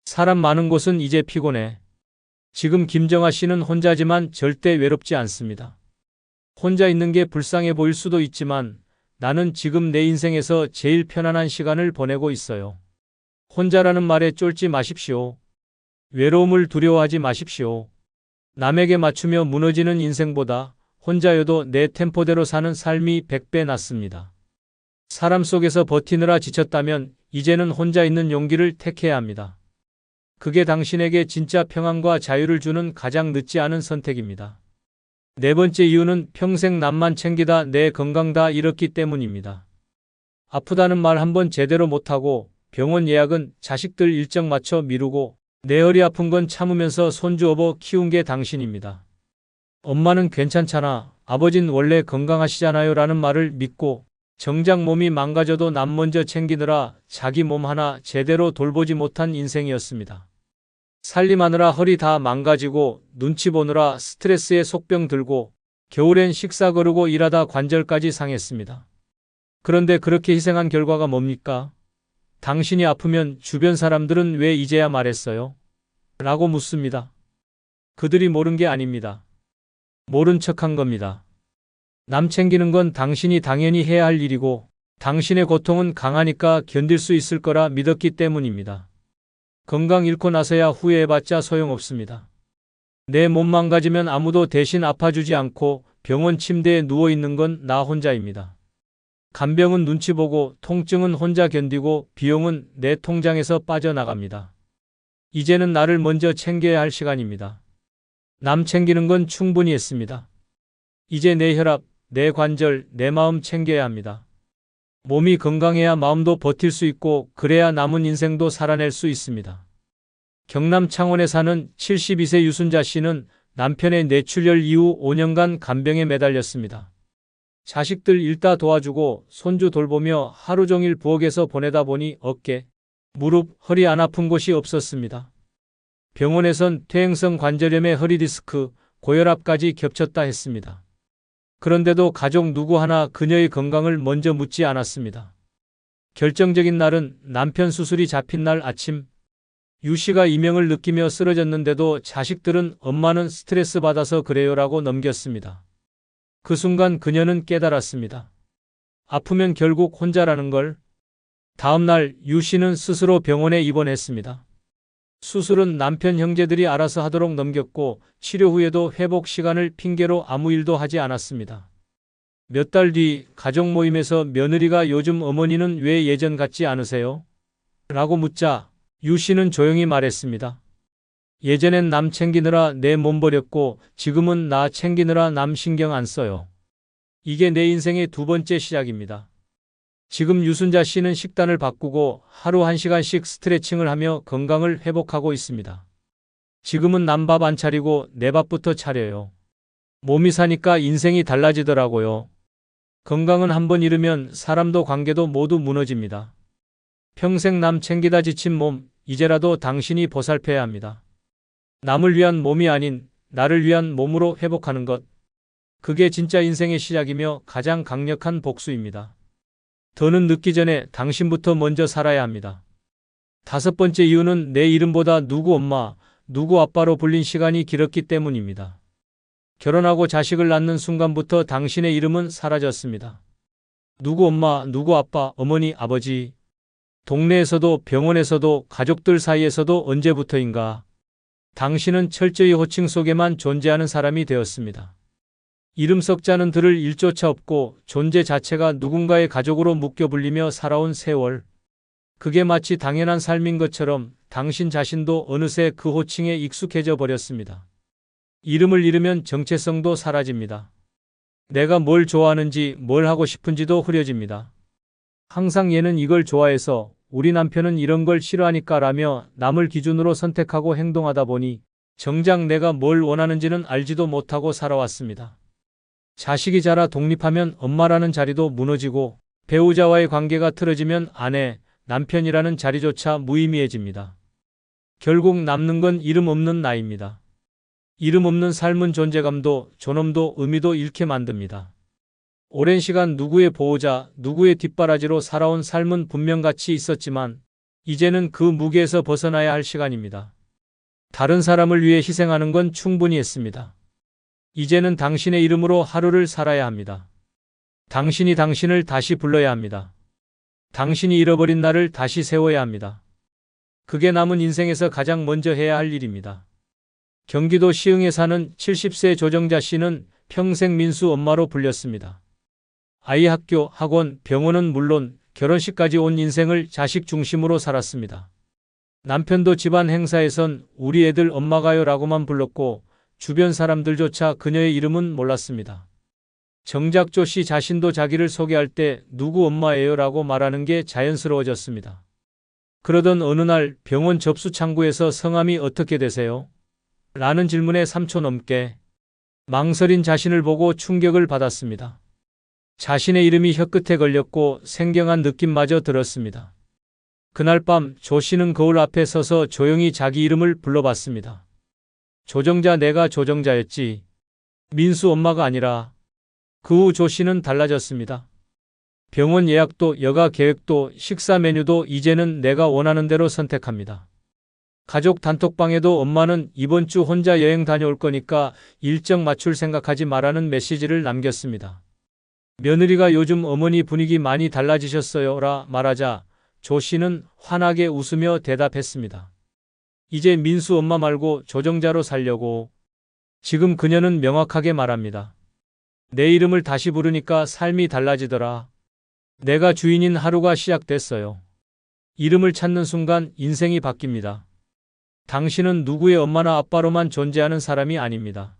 사람 많은 곳은 이제 피곤해. 지금 김정아 씨는 혼자지만 절대 외롭지 않습니다. 혼자 있는 게 불쌍해 보일 수도 있지만 나는 지금 내 인생에서 제일 편안한 시간을 보내고 있어요. 혼자라는 말에 쫄지 마십시오. 외로움을 두려워하지 마십시오. 남에게 맞추며 무너지는 인생보다 혼자여도 내 템포대로 사는 삶이 100배 낫습니다. 사람 속에서 버티느라 지쳤다면 이제는 혼자 있는 용기를 택해야 합니다. 그게 당신에게 진짜 평안과 자유를 주는 가장 늦지 않은 선택입니다. 네 번째 이유는 평생 남만 챙기다 내 건강 다 잃었기 때문입니다. 아프다는 말 한번 제대로 못하고 병원 예약은 자식들 일정 맞춰 미루고 내 허리 아픈 건 참으면서 손주 업어 키운 게 당신입니다. 엄마는 괜찮잖아. 아버진 원래 건강하시잖아요. 라는 말을 믿고 정작 몸이 망가져도 남 먼저 챙기느라 자기 몸 하나 제대로 돌보지 못한 인생이었습니다. 살림하느라 허리 다 망가지고 눈치 보느라 스트레스에 속병 들고 겨울엔 식사 거르고 일하다 관절까지 상했습니다. 그런데 그렇게 희생한 결과가 뭡니까? 당신이 아프면 주변 사람들은 왜 이제야 말했어요? 라고 묻습니다. 그들이 모른 게 아닙니다. 모른 척한 겁니다. 남 챙기는 건 당신이 당연히 해야 할 일이고 당신의 고통은 강하니까 견딜 수 있을 거라 믿었기 때문입니다. 건강 잃고 나서야 후회해봤자 소용없습니다. 내 몸 망가지면 아무도 대신 아파주지 않고 병원 침대에 누워있는 건 나 혼자입니다. 간병은 눈치 보고 통증은 혼자 견디고 비용은 내 통장에서 빠져나갑니다. 이제는 나를 먼저 챙겨야 할 시간입니다. 남 챙기는 건 충분히 했습니다. 이제 내 혈압, 내 관절, 내 마음 챙겨야 합니다. 몸이 건강해야 마음도 버틸 수 있고 그래야 남은 인생도 살아낼 수 있습니다. 경남 창원에 사는 72세 유순자 씨는 남편의 뇌출혈 이후 5년간 간병에 매달렸습니다. 자식들 일다 도와주고 손주 돌보며 하루 종일 부엌에서 보내다 보니 어깨, 무릎, 허리 안 아픈 곳이 없었습니다. 병원에선 퇴행성 관절염에 허리 디스크, 고혈압까지 겹쳤다 했습니다. 그런데도 가족 누구 하나 그녀의 건강을 먼저 묻지 않았습니다. 결정적인 날은 남편 수술이 잡힌 날 아침, 유 씨가 이명을 느끼며 쓰러졌는데도 자식들은 엄마는 스트레스 받아서 그래요라고 넘겼습니다. 그 순간 그녀는 깨달았습니다. 아프면 결국 혼자라는 걸. 다음 날 유 씨는 스스로 병원에 입원했습니다. 수술은 남편 형제들이 알아서 하도록 넘겼고 치료 후에도 회복 시간을 핑계로 아무 일도 하지 않았습니다. 몇 달 뒤 가족 모임에서 며느리가 요즘 어머니는 왜 예전 같지 않으세요? 라고 묻자 유 씨는 조용히 말했습니다. 예전엔 남 챙기느라 내 몸 버렸고 지금은 나 챙기느라 남 신경 안 써요. 이게 내 인생의 두 번째 시작입니다. 지금 유순자 씨는 식단을 바꾸고 하루 1시간씩 스트레칭을 하며 건강을 회복하고 있습니다. 지금은 남 밥 안 차리고 내 밥부터 차려요. 몸이 사니까 인생이 달라지더라고요. 건강은 한번 잃으면 사람도 관계도 모두 무너집니다. 평생 남 챙기다 지친 몸, 이제라도 당신이 보살펴야 합니다. 남을 위한 몸이 아닌 나를 위한 몸으로 회복하는 것. 그게 진짜 인생의 시작이며 가장 강력한 복수입니다. 더는 늦기 전에 당신부터 먼저 살아야 합니다. 5번째 이유는 내 이름보다 누구 엄마, 누구 아빠로 불린 시간이 길었기 때문입니다. 결혼하고 자식을 낳는 순간부터 당신의 이름은 사라졌습니다. 누구 엄마, 누구 아빠, 어머니, 아버지. 동네에서도 병원에서도 가족들 사이에서도 언제부터인가. 당신은 철저히 호칭 속에만 존재하는 사람이 되었습니다. 이름 썩자는 들을 일조차 없고 존재 자체가 누군가의 가족으로 묶여 불리며 살아온 세월. 그게 마치 당연한 삶인 것처럼 당신 자신도 어느새 그 호칭에 익숙해져 버렸습니다. 이름을 잃으면 정체성도 사라집니다. 내가 뭘 좋아하는지 뭘 하고 싶은지도 흐려집니다. 항상 얘는 이걸 좋아해서 우리 남편은 이런 걸 싫어하니까 라며 남을 기준으로 선택하고 행동하다 보니 정작 내가 뭘 원하는지는 알지도 못하고 살아왔습니다. 자식이 자라 독립하면 엄마라는 자리도 무너지고 배우자와의 관계가 틀어지면 아내, 남편이라는 자리조차 무의미해집니다. 결국 남는 건 이름 없는 나입니다. 이름 없는 삶은 존재감도 존엄도 의미도 잃게 만듭니다. 오랜 시간 누구의 보호자, 누구의 뒷바라지로 살아온 삶은 분명 가치 있었지만 이제는 그 무게에서 벗어나야 할 시간입니다. 다른 사람을 위해 희생하는 건 충분히 했습니다. 이제는 당신의 이름으로 하루를 살아야 합니다. 당신이 당신을 다시 불러야 합니다. 당신이 잃어버린 나를 다시 세워야 합니다. 그게 남은 인생에서 가장 먼저 해야 할 일입니다. 경기도 시흥에 사는 70세 조정자 씨는 평생 민수 엄마로 불렸습니다. 아이 학교, 학원, 병원은 물론 결혼식까지 온 인생을 자식 중심으로 살았습니다. 남편도 집안 행사에선 우리 애들 엄마가요 라고만 불렀고 주변 사람들조차 그녀의 이름은 몰랐습니다. 정작 조 씨 자신도 자기를 소개할 때 누구 엄마예요 라고 말하는 게 자연스러워졌습니다. 그러던 어느 날 병원 접수 창구에서 성함이 어떻게 되세요? 라는 질문에 3초 넘게 망설인 자신을 보고 충격을 받았습니다. 자신의 이름이 혀끝에 걸렸고 생경한 느낌마저 들었습니다. 그날 밤 조 씨는 거울 앞에 서서 조용히 자기 이름을 불러봤습니다. 조정자, 내가 조정자였지. 민수 엄마가 아니라. 그 후 조 씨는 달라졌습니다. 병원 예약도 여가 계획도 식사 메뉴도 이제는 내가 원하는 대로 선택합니다. 가족 단톡방에도 엄마는 이번 주 혼자 여행 다녀올 거니까 일정 맞출 생각하지 마라는 메시지를 남겼습니다. 며느리가 요즘 어머니 분위기 많이 달라지셨어요 라 말하자 조 씨는 환하게 웃으며 대답했습니다. 이제 민수 엄마 말고 조정자로 살려고. 지금 그녀는 명확하게 말합니다. 내 이름을 다시 부르니까 삶이 달라지더라. 내가 주인인 하루가 시작됐어요. 이름을 찾는 순간 인생이 바뀝니다. 당신은 누구의 엄마나 아빠로만 존재하는 사람이 아닙니다.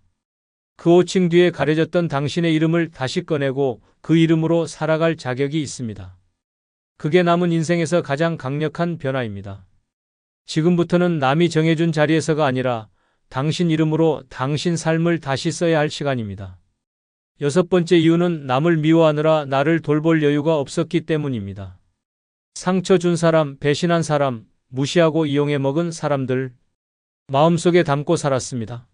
그 호칭 뒤에 가려졌던 당신의 이름을 다시 꺼내고 그 이름으로 살아갈 자격이 있습니다. 그게 남은 인생에서 가장 강력한 변화입니다. 지금부터는 남이 정해준 자리에서가 아니라 당신 이름으로 당신 삶을 다시 써야 할 시간입니다. 6번째 이유는 남을 미워하느라 나를 돌볼 여유가 없었기 때문입니다. 상처 준 사람, 배신한 사람, 무시하고 이용해 먹은 사람들, 마음속에 담고 살았습니다.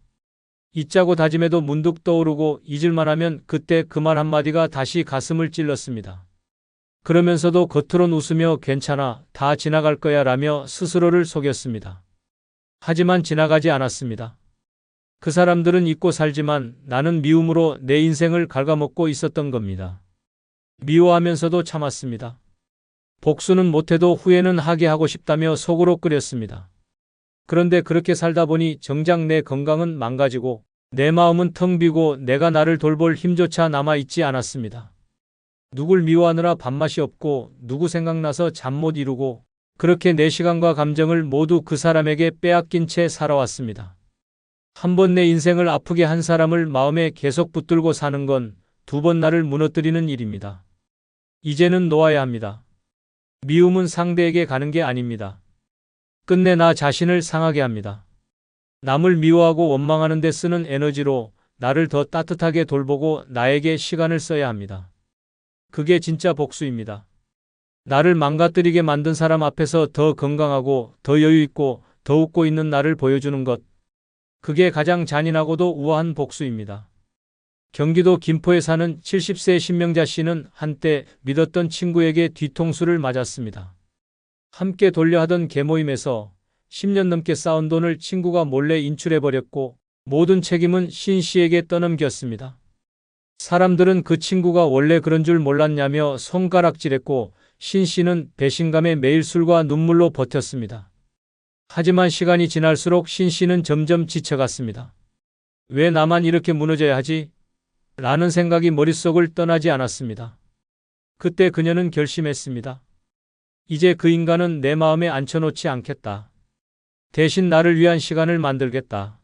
잊자고 다짐해도 문득 떠오르고 잊을만 하면 그때 그 말 한마디가 다시 가슴을 찔렀습니다. 그러면서도 겉으론 웃으며 괜찮아, 다 지나갈 거야 라며 스스로를 속였습니다. 하지만 지나가지 않았습니다. 그 사람들은 잊고 살지만 나는 미움으로 내 인생을 갉아먹고 있었던 겁니다. 미워하면서도 참았습니다. 복수는 못해도 후회는 하게 하고 싶다며 속으로 끓였습니다. 그런데 그렇게 살다 보니 정작 내 건강은 망가지고 내 마음은 텅 비고 내가 나를 돌볼 힘조차 남아있지 않았습니다. 누굴 미워하느라 밥맛이 없고 누구 생각나서 잠 못 이루고 그렇게 내 시간과 감정을 모두 그 사람에게 빼앗긴 채 살아왔습니다. 한 번 내 인생을 아프게 한 사람을 마음에 계속 붙들고 사는 건 2번 나를 무너뜨리는 일입니다. 이제는 놓아야 합니다. 미움은 상대에게 가는 게 아닙니다. 끝내 나 자신을 상하게 합니다. 남을 미워하고 원망하는 데 쓰는 에너지로 나를 더 따뜻하게 돌보고 나에게 시간을 써야 합니다. 그게 진짜 복수입니다. 나를 망가뜨리게 만든 사람 앞에서 더 건강하고 더 여유 있고 더 웃고 있는 나를 보여주는 것. 그게 가장 잔인하고도 우아한 복수입니다. 경기도 김포에 사는 70세 신명자 씨는 한때 믿었던 친구에게 뒤통수를 맞았습니다. 함께 돌려 하던 계모임에서 10년 넘게 쌓은 돈을 친구가 몰래 인출해버렸고 모든 책임은 신 씨에게 떠넘겼습니다. 사람들은 그 친구가 원래 그런 줄 몰랐냐며 손가락질했고 신 씨는 배신감에 매일 술과 눈물로 버텼습니다. 하지만 시간이 지날수록 신 씨는 점점 지쳐갔습니다. 왜 나만 이렇게 무너져야 하지? 라는 생각이 머릿속을 떠나지 않았습니다. 그때 그녀는 결심했습니다. 이제 그 인간은 내 마음에 앉혀놓지 않겠다. 대신 나를 위한 시간을 만들겠다.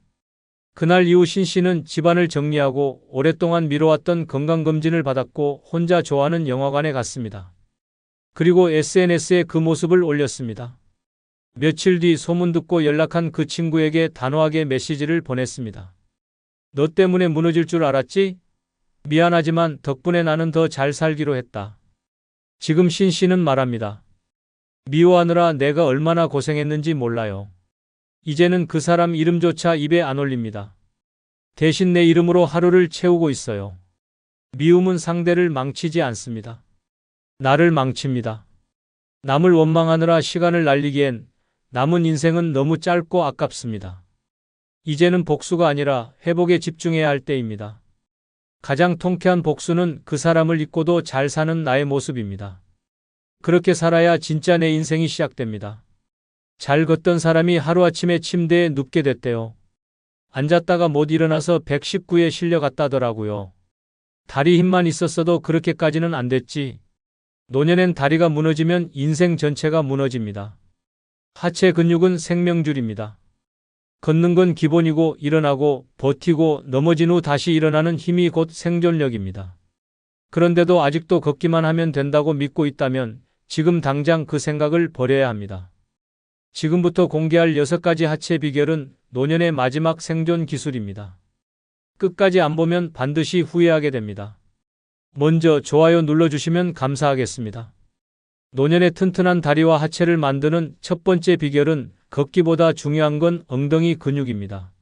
그날 이후 신 씨는 집안을 정리하고 오랫동안 미뤄왔던 건강검진을 받았고 혼자 좋아하는 영화관에 갔습니다. 그리고 SNS에 그 모습을 올렸습니다. 며칠 뒤 소문 듣고 연락한 그 친구에게 단호하게 메시지를 보냈습니다. 너 때문에 무너질 줄 알았지? 미안하지만 덕분에 나는 더 잘 살기로 했다. 지금 신 씨는 말합니다. 미워하느라 내가 얼마나 고생했는지 몰라요. 이제는 그 사람 이름조차 입에 안 올립니다. 대신 내 이름으로 하루를 채우고 있어요. 미움은 상대를 망치지 않습니다. 나를 망칩니다. 남을 원망하느라 시간을 날리기엔 남은 인생은 너무 짧고 아깝습니다. 이제는 복수가 아니라 회복에 집중해야 할 때입니다. 가장 통쾌한 복수는 그 사람을 잊고도 잘 사는 나의 모습입니다. 그렇게 살아야 진짜 내 인생이 시작됩니다. 잘 걷던 사람이 하루아침에 침대에 눕게 됐대요. 앉았다가 못 일어나서 119에 실려갔다더라고요. 다리 힘만 있었어도 그렇게까지는 안 됐지. 노년엔 다리가 무너지면 인생 전체가 무너집니다. 하체 근육은 생명줄입니다. 걷는 건 기본이고 일어나고 버티고 넘어진 후 다시 일어나는 힘이 곧 생존력입니다. 그런데도 아직도 걷기만 하면 된다고 믿고 있다면 지금 당장 그 생각을 버려야 합니다. 지금부터 공개할 6가지 하체 비결은 노년의 마지막 생존 기술입니다. 끝까지 안 보면 반드시 후회하게 됩니다. 먼저 좋아요 눌러주시면 감사하겠습니다. 노년의 튼튼한 다리와 하체를 만드는 첫 번째 비결은 걷기보다 중요한 건 엉덩이 근육입니다.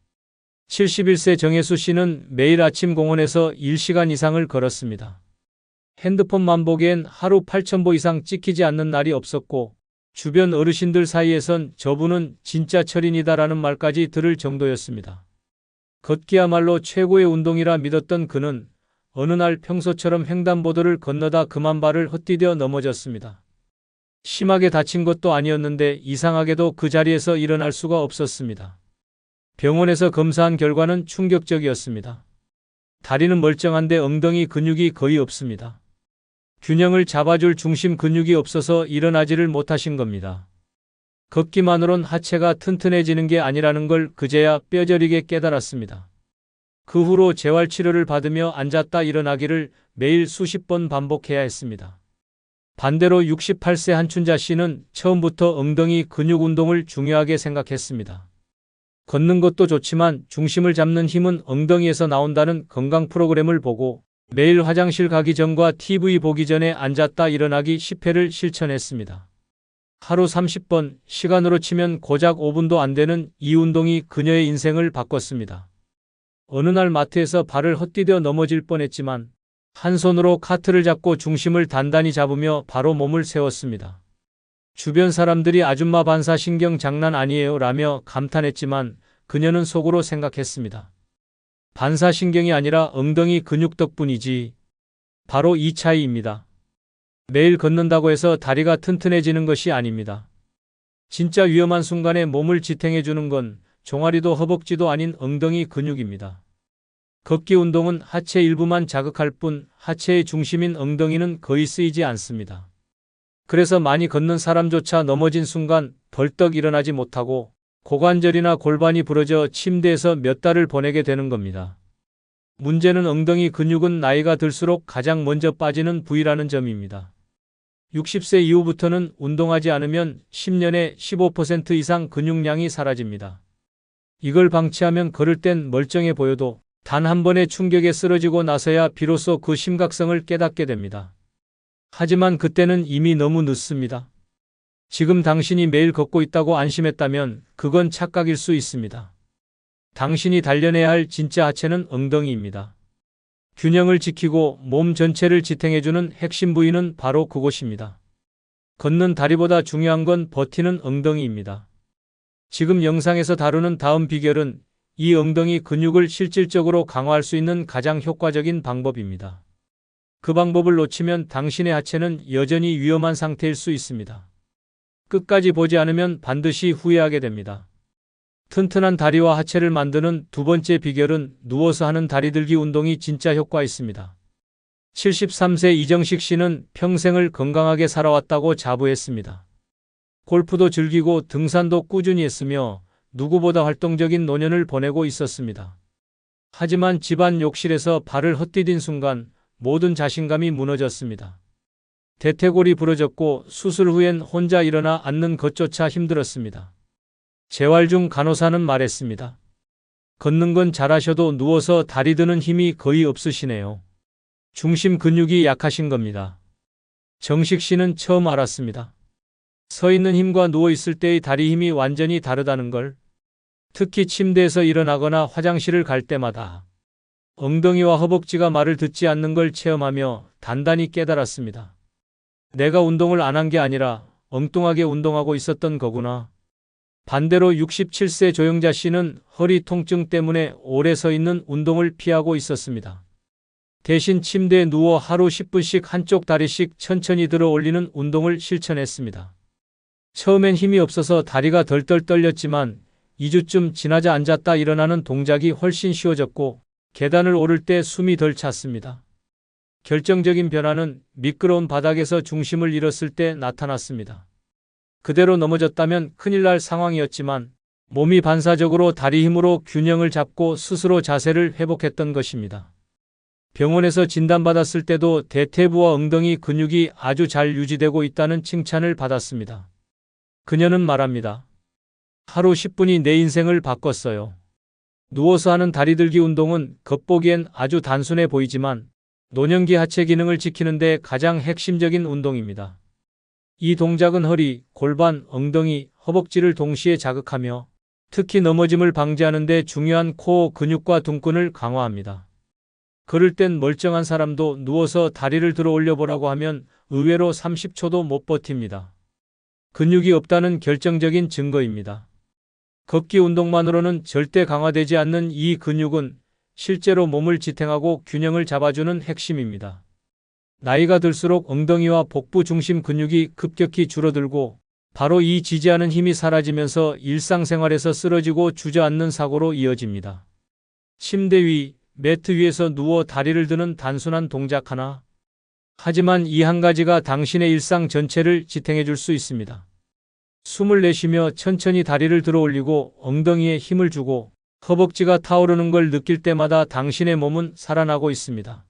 71세 정혜수 씨는 매일 아침 공원에서 1시간 이상을 걸었습니다. 핸드폰만 보기엔 하루 8,000보 이상 찍히지 않는 날이 없었고 주변 어르신들 사이에선 저분은 진짜 철인이다라는 말까지 들을 정도였습니다. 걷기야말로 최고의 운동이라 믿었던 그는 어느 날 평소처럼 횡단보도를 건너다 그만 발을 헛디뎌 넘어졌습니다. 심하게 다친 것도 아니었는데 이상하게도 그 자리에서 일어날 수가 없었습니다. 병원에서 검사한 결과는 충격적이었습니다. 다리는 멀쩡한데 엉덩이 근육이 거의 없습니다. 균형을 잡아줄 중심 근육이 없어서 일어나지를 못하신 겁니다. 걷기만으론 하체가 튼튼해지는 게 아니라는 걸 그제야 뼈저리게 깨달았습니다. 그 후로 재활치료를 받으며 앉았다 일어나기를 매일 수십 번 반복해야 했습니다. 반대로 68세 한춘자 씨는 처음부터 엉덩이 근육 운동을 중요하게 생각했습니다. 걷는 것도 좋지만 중심을 잡는 힘은 엉덩이에서 나온다는 건강 프로그램을 보고 매일 화장실 가기 전과 TV 보기 전에 앉았다 일어나기 10회를 실천했습니다. 하루 30번, 시간으로 치면 고작 5분도 안 되는 이 운동이 그녀의 인생을 바꿨습니다. 어느 날 마트에서 발을 헛디뎌 넘어질 뻔했지만 한 손으로 카트를 잡고 중심을 단단히 잡으며 바로 몸을 세웠습니다. 주변 사람들이 아줌마 반사신경 장난 아니에요 라며 감탄했지만 그녀는 속으로 생각했습니다. 반사신경이 아니라 엉덩이 근육 덕분이지. 바로 이 차이입니다. 매일 걷는다고 해서 다리가 튼튼해지는 것이 아닙니다. 진짜 위험한 순간에 몸을 지탱해주는 건 종아리도 허벅지도 아닌 엉덩이 근육입니다. 걷기 운동은 하체 일부만 자극할 뿐 하체의 중심인 엉덩이는 거의 쓰이지 않습니다. 그래서 많이 걷는 사람조차 넘어진 순간 벌떡 일어나지 못하고 고관절이나 골반이 부러져 침대에서 몇 달을 보내게 되는 겁니다. 문제는 엉덩이 근육은 나이가 들수록 가장 먼저 빠지는 부위라는 점입니다. 60세 이후부터는 운동하지 않으면 10년에 15% 이상 근육량이 사라집니다. 이걸 방치하면 걸을 땐 멀쩡해 보여도 단 한 번의 충격에 쓰러지고 나서야 비로소 그 심각성을 깨닫게 됩니다. 하지만 그때는 이미 너무 늦습니다. 지금 당신이 매일 걷고 있다고 안심했다면 그건 착각일 수 있습니다. 당신이 단련해야 할 진짜 하체는 엉덩이입니다. 균형을 지키고 몸 전체를 지탱해주는 핵심 부위는 바로 그곳입니다. 걷는 다리보다 중요한 건 버티는 엉덩이입니다. 지금 영상에서 다루는 다음 비결은 이 엉덩이 근육을 실질적으로 강화할 수 있는 가장 효과적인 방법입니다. 그 방법을 놓치면 당신의 하체는 여전히 위험한 상태일 수 있습니다. 끝까지 보지 않으면 반드시 후회하게 됩니다. 튼튼한 다리와 하체를 만드는 두 번째 비결은 누워서 하는 다리 들기 운동이 진짜 효과 있습니다. 73세 이정식 씨는 평생을 건강하게 살아왔다고 자부했습니다. 골프도 즐기고 등산도 꾸준히 했으며 누구보다 활동적인 노년을 보내고 있었습니다. 하지만 집안 욕실에서 발을 헛디딘 순간 모든 자신감이 무너졌습니다. 대퇴골이 부러졌고 수술 후엔 혼자 일어나 앉는 것조차 힘들었습니다. 재활 중 간호사는 말했습니다. 걷는 건 잘하셔도 누워서 다리 드는 힘이 거의 없으시네요. 중심 근육이 약하신 겁니다. 정식 씨는 처음 알았습니다. 서 있는 힘과 누워 있을 때의 다리 힘이 완전히 다르다는 걸. 특히 침대에서 일어나거나 화장실을 갈 때마다 엉덩이와 허벅지가 말을 듣지 않는 걸 체험하며 단단히 깨달았습니다. 내가 운동을 안 한 게 아니라 엉뚱하게 운동하고 있었던 거구나. 반대로 67세 조영자 씨는 허리 통증 때문에 오래 서 있는 운동을 피하고 있었습니다. 대신 침대에 누워 하루 10분씩 한쪽 다리씩 천천히 들어 올리는 운동을 실천했습니다. 처음엔 힘이 없어서 다리가 덜덜 떨렸지만 2주쯤 지나자 앉았다 일어나는 동작이 훨씬 쉬워졌고 계단을 오를 때 숨이 덜 찼습니다. 결정적인 변화는 미끄러운 바닥에서 중심을 잃었을 때 나타났습니다. 그대로 넘어졌다면 큰일 날 상황이었지만 몸이 반사적으로 다리 힘으로 균형을 잡고 스스로 자세를 회복했던 것입니다. 병원에서 진단받았을 때도 대퇴부와 엉덩이 근육이 아주 잘 유지되고 있다는 칭찬을 받았습니다. 그녀는 말합니다. 하루 10분이 내 인생을 바꿨어요. 누워서 하는 다리 들기 운동은 겉보기엔 아주 단순해 보이지만 노년기 하체 기능을 지키는 데 가장 핵심적인 운동입니다. 이 동작은 허리, 골반, 엉덩이, 허벅지를 동시에 자극하며 특히 넘어짐을 방지하는 데 중요한 코어 근육과 등근을 강화합니다. 걸을 땐 멀쩡한 사람도 누워서 다리를 들어 올려보라고 하면 의외로 30초도 못 버팁니다. 근육이 없다는 결정적인 증거입니다. 걷기 운동만으로는 절대 강화되지 않는 이 근육은 실제로 몸을 지탱하고 균형을 잡아주는 핵심입니다. 나이가 들수록 엉덩이와 복부 중심 근육이 급격히 줄어들고 바로 이 지지하는 힘이 사라지면서 일상생활에서 쓰러지고 주저앉는 사고로 이어집니다. 침대 위, 매트 위에서 누워 다리를 드는 단순한 동작 하나. 하지만 이 한 가지가 당신의 일상 전체를 지탱해 줄 수 있습니다. 숨을 내쉬며 천천히 다리를 들어 올리고 엉덩이에 힘을 주고 허벅지가 타오르는 걸 느낄 때마다 당신의 몸은 살아나고 있습니다.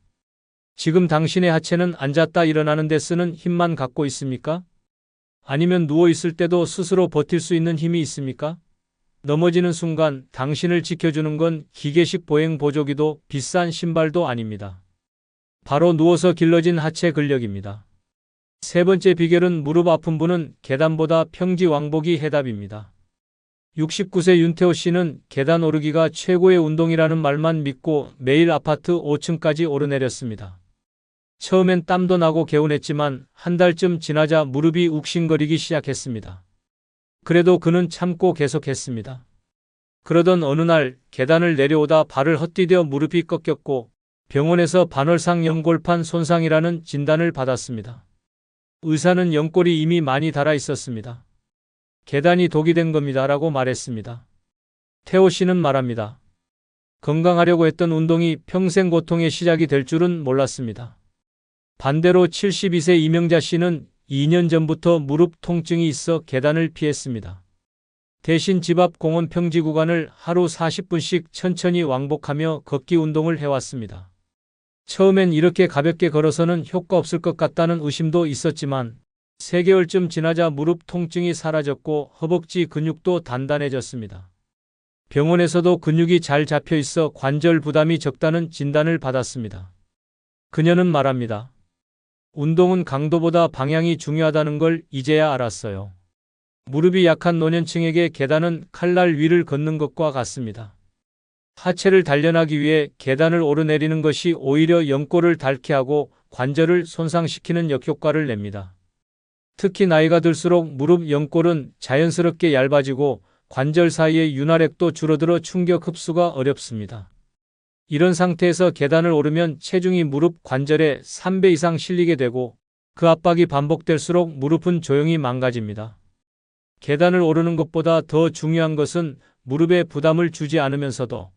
지금 당신의 하체는 앉았다 일어나는 데 쓰는 힘만 갖고 있습니까? 아니면 누워 있을 때도 스스로 버틸 수 있는 힘이 있습니까? 넘어지는 순간 당신을 지켜주는 건 기계식 보행 보조기도 비싼 신발도 아닙니다. 바로 누워서 길러진 하체 근력입니다. 세 번째 비결은 무릎 아픈 분은 계단보다 평지 왕복이 해답입니다. 69세 윤태호 씨는 계단 오르기가 최고의 운동이라는 말만 믿고 매일 아파트 5층까지 오르내렸습니다. 처음엔 땀도 나고 개운했지만 한 달쯤 지나자 무릎이 욱신거리기 시작했습니다. 그래도 그는 참고 계속했습니다. 그러던 어느 날 계단을 내려오다 발을 헛디뎌 무릎이 꺾였고 병원에서 반월상 연골판 손상이라는 진단을 받았습니다. 의사는 연골이 이미 많이 닳아 있었습니다. 계단이 독이 된 겁니다 라고 말했습니다. 태호 씨는 말합니다. 건강하려고 했던 운동이 평생 고통의 시작이 될 줄은 몰랐습니다. 반대로 72세 이명자 씨는 2년 전부터 무릎 통증이 있어 계단을 피했습니다. 대신 집 앞 공원 평지 구간을 하루 40분씩 천천히 왕복하며 걷기 운동을 해왔습니다. 처음엔 이렇게 가볍게 걸어서는 효과 없을 것 같다는 의심도 있었지만 3개월쯤 지나자 무릎 통증이 사라졌고 허벅지 근육도 단단해졌습니다. 병원에서도 근육이 잘 잡혀 있어 관절 부담이 적다는 진단을 받았습니다. 그녀는 말합니다. 운동은 강도보다 방향이 중요하다는 걸 이제야 알았어요. 무릎이 약한 노년층에게 계단은 칼날 위를 걷는 것과 같습니다. 하체를 단련하기 위해 계단을 오르내리는 것이 오히려 연골을 닳게 하고 관절을 손상시키는 역효과를 냅니다. 특히 나이가 들수록 무릎 연골은 자연스럽게 얇아지고 관절 사이의 윤활액도 줄어들어 충격 흡수가 어렵습니다. 이런 상태에서 계단을 오르면 체중이 무릎 관절에 3배 이상 실리게 되고 그 압박이 반복될수록 무릎은 조용히 망가집니다. 계단을 오르는 것보다 더 중요한 것은 무릎에 부담을 주지 않으면서도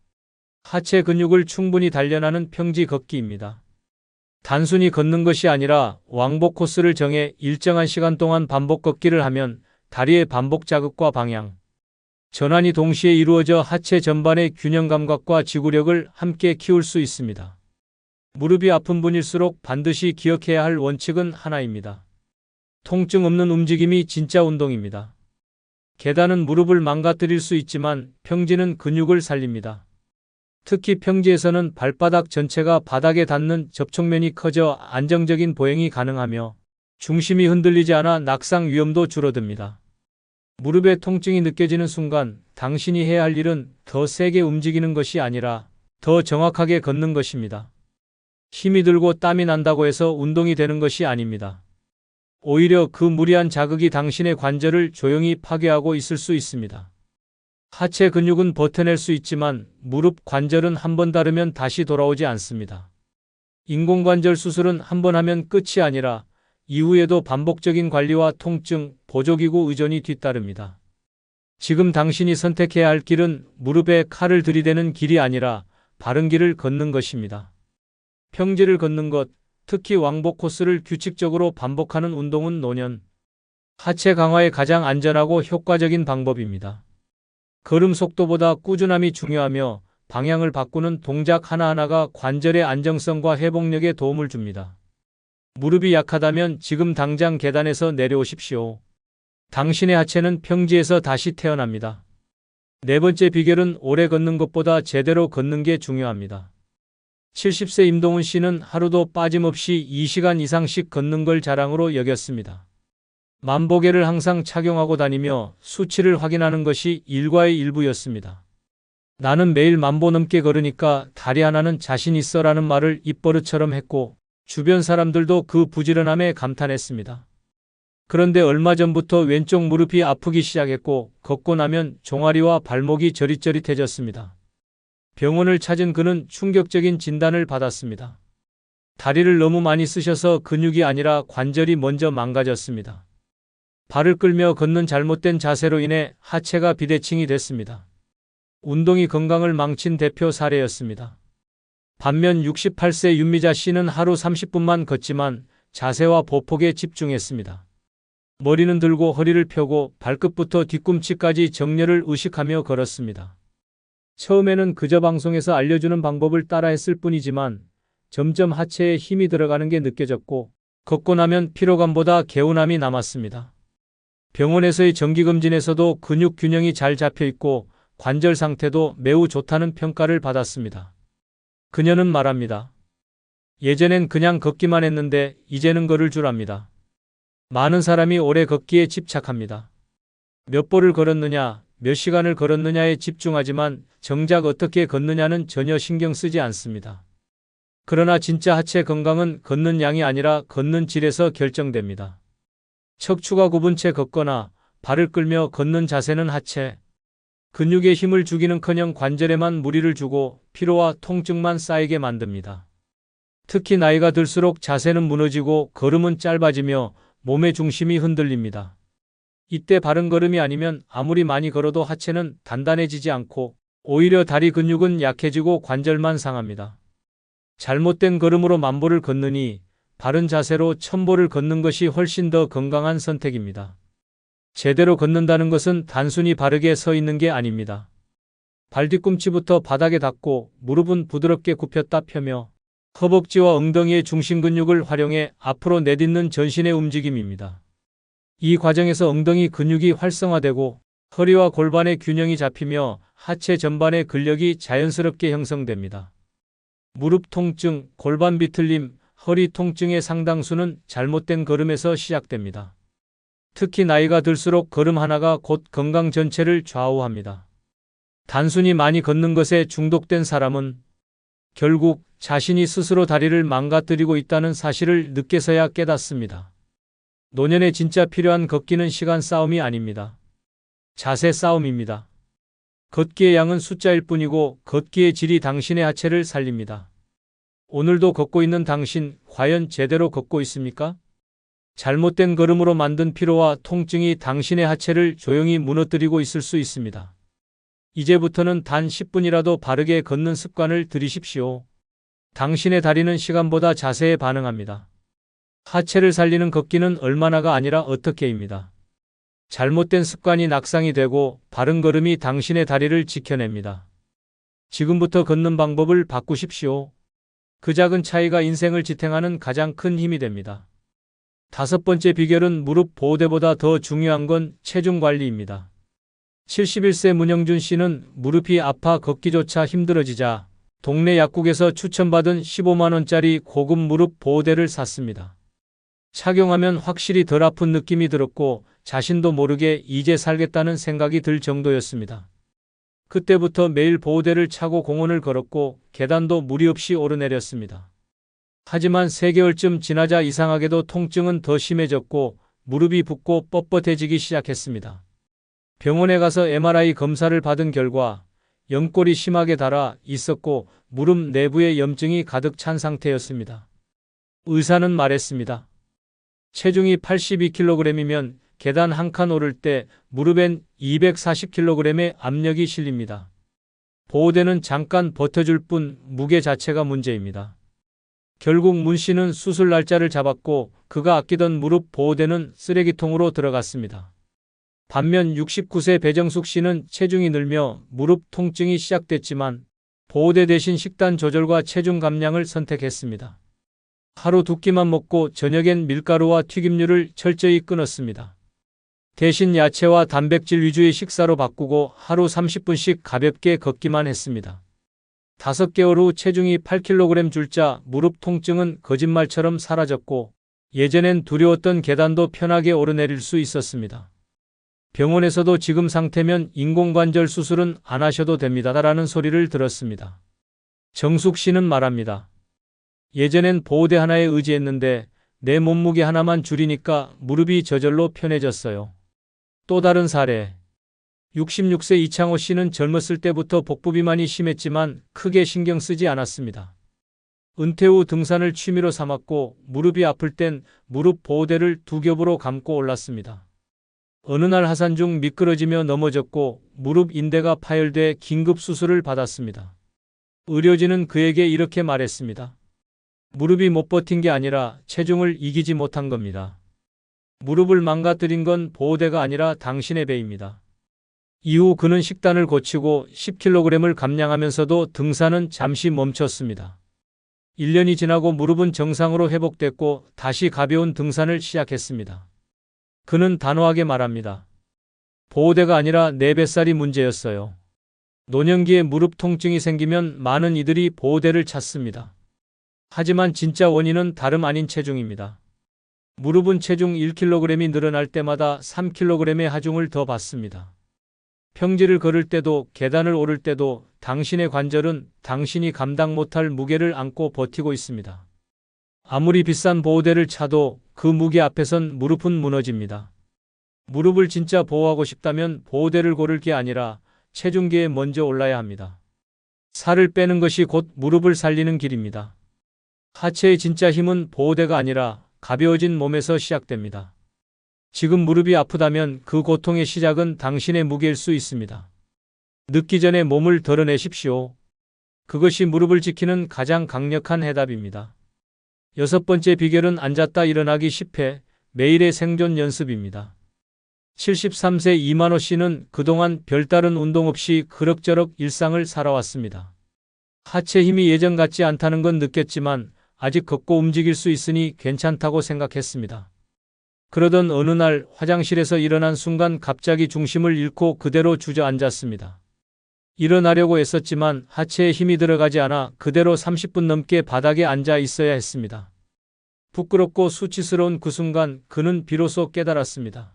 하체 근육을 충분히 단련하는 평지 걷기입니다. 단순히 걷는 것이 아니라 왕복 코스를 정해 일정한 시간 동안 반복 걷기를 하면 다리의 반복 자극과 방향, 전환이 동시에 이루어져 하체 전반의 균형 감각과 지구력을 함께 키울 수 있습니다. 무릎이 아픈 분일수록 반드시 기억해야 할 원칙은 하나입니다. 통증 없는 움직임이 진짜 운동입니다. 계단은 무릎을 망가뜨릴 수 있지만 평지는 근육을 살립니다. 특히 평지에서는 발바닥 전체가 바닥에 닿는 접촉면이 커져 안정적인 보행이 가능하며 중심이 흔들리지 않아 낙상 위험도 줄어듭니다. 무릎에 통증이 느껴지는 순간 당신이 해야 할 일은 더 세게 움직이는 것이 아니라 더 정확하게 걷는 것입니다. 힘이 들고 땀이 난다고 해서 운동이 되는 것이 아닙니다. 오히려 그 무리한 자극이 당신의 관절을 조용히 파괴하고 있을 수 있습니다. 하체 근육은 버텨낼 수 있지만 무릎 관절은 한번 다르면 다시 돌아오지 않습니다. 인공관절 수술은 한번 하면 끝이 아니라 이후에도 반복적인 관리와 통증, 보조기구 의존이 뒤따릅니다. 지금 당신이 선택해야 할 길은 무릎에 칼을 들이대는 길이 아니라 바른 길을 걷는 것입니다. 평지를 걷는 것, 특히 왕복 코스를 규칙적으로 반복하는 운동은 노년, 하체 강화에 가장 안전하고 효과적인 방법입니다. 걸음 속도보다 꾸준함이 중요하며 방향을 바꾸는 동작 하나하나가 관절의 안정성과 회복력에 도움을 줍니다. 무릎이 약하다면 지금 당장 계단에서 내려오십시오. 당신의 하체는 평지에서 다시 태어납니다. 네 번째 비결은 오래 걷는 것보다 제대로 걷는 게 중요합니다. 70세 임동훈 씨는 하루도 빠짐없이 2시간 이상씩 걷는 걸 자랑으로 여겼습니다. 만보계를 항상 착용하고 다니며 수치를 확인하는 것이 일과의 일부였습니다. 나는 매일 10,000보 넘게 걸으니까 다리 하나는 자신 있어라는 말을 입버릇처럼 했고 주변 사람들도 그 부지런함에 감탄했습니다. 그런데 얼마 전부터 왼쪽 무릎이 아프기 시작했고 걷고 나면 종아리와 발목이 저릿저릿해졌습니다. 병원을 찾은 그는 충격적인 진단을 받았습니다. 다리를 너무 많이 쓰셔서 근육이 아니라 관절이 먼저 망가졌습니다. 발을 끌며 걷는 잘못된 자세로 인해 하체가 비대칭이 됐습니다. 운동이 건강을 망친 대표 사례였습니다. 반면 68세 윤미자 씨는 하루 30분만 걷지만 자세와 보폭에 집중했습니다. 머리는 들고 허리를 펴고 발끝부터 뒤꿈치까지 정렬을 의식하며 걸었습니다. 처음에는 그저 방송에서 알려주는 방법을 따라했을 뿐이지만 점점 하체에 힘이 들어가는 게 느껴졌고 걷고 나면 피로감보다 개운함이 남았습니다. 병원에서의 정기검진에서도 근육 균형이 잘 잡혀있고 관절 상태도 매우 좋다는 평가를 받았습니다. 그녀는 말합니다. 예전엔 그냥 걷기만 했는데 이제는 걸을 줄 압니다. 많은 사람이 오래 걷기에 집착합니다. 몇 보를 걸었느냐, 몇 시간을 걸었느냐에 집중하지만 정작 어떻게 걷느냐는 전혀 신경 쓰지 않습니다. 그러나 진짜 하체 건강은 걷는 양이 아니라 걷는 질에서 결정됩니다. 척추가 굽은 채 걷거나 발을 끌며 걷는 자세는 하체, 근육에 힘을 주기는커녕 관절에만 무리를 주고 피로와 통증만 쌓이게 만듭니다. 특히 나이가 들수록 자세는 무너지고 걸음은 짧아지며 몸의 중심이 흔들립니다. 이때 바른 걸음이 아니면 아무리 많이 걸어도 하체는 단단해지지 않고 오히려 다리 근육은 약해지고 관절만 상합니다. 잘못된 걸음으로 10,000보를 걷느니 바른 자세로 1,000보를 걷는 것이 훨씬 더 건강한 선택입니다. 제대로 걷는다는 것은 단순히 바르게 서 있는 게 아닙니다. 발 뒤꿈치부터 바닥에 닿고 무릎은 부드럽게 굽혔다 펴며 허벅지와 엉덩이의 중심 근육을 활용해 앞으로 내딛는 전신의 움직임입니다. 이 과정에서 엉덩이 근육이 활성화되고 허리와 골반의 균형이 잡히며 하체 전반의 근력이 자연스럽게 형성됩니다. 무릎 통증, 골반 비틀림, 허리 통증의 상당수는 잘못된 걸음에서 시작됩니다. 특히 나이가 들수록 걸음 하나가 곧 건강 전체를 좌우합니다. 단순히 많이 걷는 것에 중독된 사람은 결국 자신이 스스로 다리를 망가뜨리고 있다는 사실을 늦게서야 깨닫습니다. 노년에 진짜 필요한 걷기는 시간 싸움이 아닙니다. 자세 싸움입니다. 걷기의 양은 숫자일 뿐이고 걷기의 질이 당신의 하체를 살립니다. 오늘도 걷고 있는 당신, 과연 제대로 걷고 있습니까? 잘못된 걸음으로 만든 피로와 통증이 당신의 하체를 조용히 무너뜨리고 있을 수 있습니다. 이제부터는 단 10분이라도 바르게 걷는 습관을 들이십시오. 당신의 다리는 시간보다 자세에 반응합니다. 하체를 살리는 걷기는 얼마나가 아니라 어떻게입니다. 잘못된 습관이 낙상이 되고 바른 걸음이 당신의 다리를 지켜냅니다. 지금부터 걷는 방법을 바꾸십시오. 그 작은 차이가 인생을 지탱하는 가장 큰 힘이 됩니다. 5번째 비결은 무릎 보호대보다 더 중요한 건 체중 관리입니다. 71세 문영준 씨는 무릎이 아파 걷기조차 힘들어지자 동네 약국에서 추천받은 15만 원짜리 고급 무릎 보호대를 샀습니다. 착용하면 확실히 덜 아픈 느낌이 들었고 자신도 모르게 이제 살겠다는 생각이 들 정도였습니다. 그때부터 매일 보호대를 차고 공원을 걸었고 계단도 무리 없이 오르내렸습니다. 하지만 3개월쯤 지나자 이상하게도 통증은 더 심해졌고 무릎이 붓고 뻣뻣해지기 시작했습니다. 병원에 가서 MRI 검사를 받은 결과 연골이 심하게 닳아 있었고 무릎 내부에 염증이 가득 찬 상태였습니다. 의사는 말했습니다. 체중이 82kg이면 계단 한 칸 오를 때 무릎엔 240kg의 압력이 실립니다. 보호대는 잠깐 버텨줄 뿐 무게 자체가 문제입니다. 결국 문 씨는 수술 날짜를 잡았고 그가 아끼던 무릎 보호대는 쓰레기통으로 들어갔습니다. 반면 69세 배정숙 씨는 체중이 늘며 무릎 통증이 시작됐지만 보호대 대신 식단 조절과 체중 감량을 선택했습니다. 하루 2끼만 먹고 저녁엔 밀가루와 튀김류를 철저히 끊었습니다. 대신 야채와 단백질 위주의 식사로 바꾸고 하루 30분씩 가볍게 걷기만 했습니다. 5개월 후 체중이 8kg 줄자 무릎 통증은 거짓말처럼 사라졌고 예전엔 두려웠던 계단도 편하게 오르내릴 수 있었습니다. 병원에서도 지금 상태면 인공관절 수술은 안 하셔도 됩니다라는 소리를 들었습니다. 정숙 씨는 말합니다. 예전엔 보호대 하나에 의지했는데 내 몸무게 하나만 줄이니까 무릎이 저절로 편해졌어요. 또 다른 사례. 66세 이창호 씨는 젊었을 때부터 복부 비만이 심했지만 크게 신경 쓰지 않았습니다. 은퇴 후 등산을 취미로 삼았고 무릎이 아플 땐 무릎 보호대를 2겹으로 감고 올랐습니다. 어느 날 하산 중 미끄러지며 넘어졌고 무릎 인대가 파열돼 긴급 수술을 받았습니다. 의료진은 그에게 이렇게 말했습니다. 무릎이 못 버틴 게 아니라 체중을 이기지 못한 겁니다. 무릎을 망가뜨린 건 보호대가 아니라 당신의 배입니다. 이후 그는 식단을 고치고 10kg을 감량하면서도 등산은 잠시 멈췄습니다. 1년이 지나고 무릎은 정상으로 회복됐고 다시 가벼운 등산을 시작했습니다. 그는 단호하게 말합니다. 보호대가 아니라 내 뱃살이 문제였어요. 노년기에 무릎 통증이 생기면 많은 이들이 보호대를 찾습니다. 하지만 진짜 원인은 다름 아닌 체중입니다. 무릎은 체중 1kg이 늘어날 때마다 3kg의 하중을 더 받습니다. 평지를 걸을 때도 계단을 오를 때도 당신의 관절은 당신이 감당 못할 무게를 안고 버티고 있습니다. 아무리 비싼 보호대를 차도 그 무게 앞에선 무릎은 무너집니다. 무릎을 진짜 보호하고 싶다면 보호대를 고를 게 아니라 체중계에 먼저 올라야 합니다. 살을 빼는 것이 곧 무릎을 살리는 길입니다. 하체의 진짜 힘은 보호대가 아니라 가벼워진 몸에서 시작됩니다. 지금 무릎이 아프다면 그 고통의 시작은 당신의 무게일 수 있습니다. 늦기 전에 몸을 덜어내십시오. 그것이 무릎을 지키는 가장 강력한 해답입니다. 6번째 비결은 앉았다 일어나기 10회, 매일의 생존 연습입니다. 73세 이만호 씨는 그동안 별다른 운동 없이 그럭저럭 일상을 살아왔습니다. 하체 힘이 예전 같지 않다는 건 느꼈지만 아직 걷고 움직일 수 있으니 괜찮다고 생각했습니다. 그러던 어느 날 화장실에서 일어난 순간 갑자기 중심을 잃고 그대로 주저앉았습니다. 일어나려고 애썼지만 하체에 힘이 들어가지 않아 그대로 30분 넘게 바닥에 앉아 있어야 했습니다. 부끄럽고 수치스러운 그 순간 그는 비로소 깨달았습니다.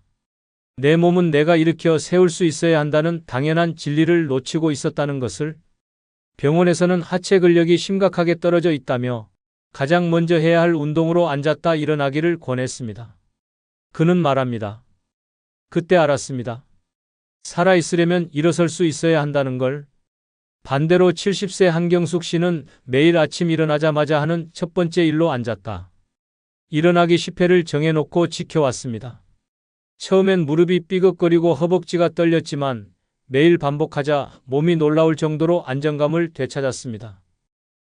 내 몸은 내가 일으켜 세울 수 있어야 한다는 당연한 진리를 놓치고 있었다는 것을. 병원에서는 하체 근력이 심각하게 떨어져 있다며 가장 먼저 해야 할 운동으로 앉았다 일어나기를 권했습니다. 그는 말합니다. 그때 알았습니다. 살아있으려면 일어설 수 있어야 한다는 걸. 반대로 70세 한경숙 씨는 매일 아침 일어나자마자 하는 첫 번째 일로 앉았다. 일어나기 10회를 정해놓고 지켜왔습니다. 처음엔 무릎이 삐걱거리고 허벅지가 떨렸지만 매일 반복하자 몸이 놀라울 정도로 안정감을 되찾았습니다.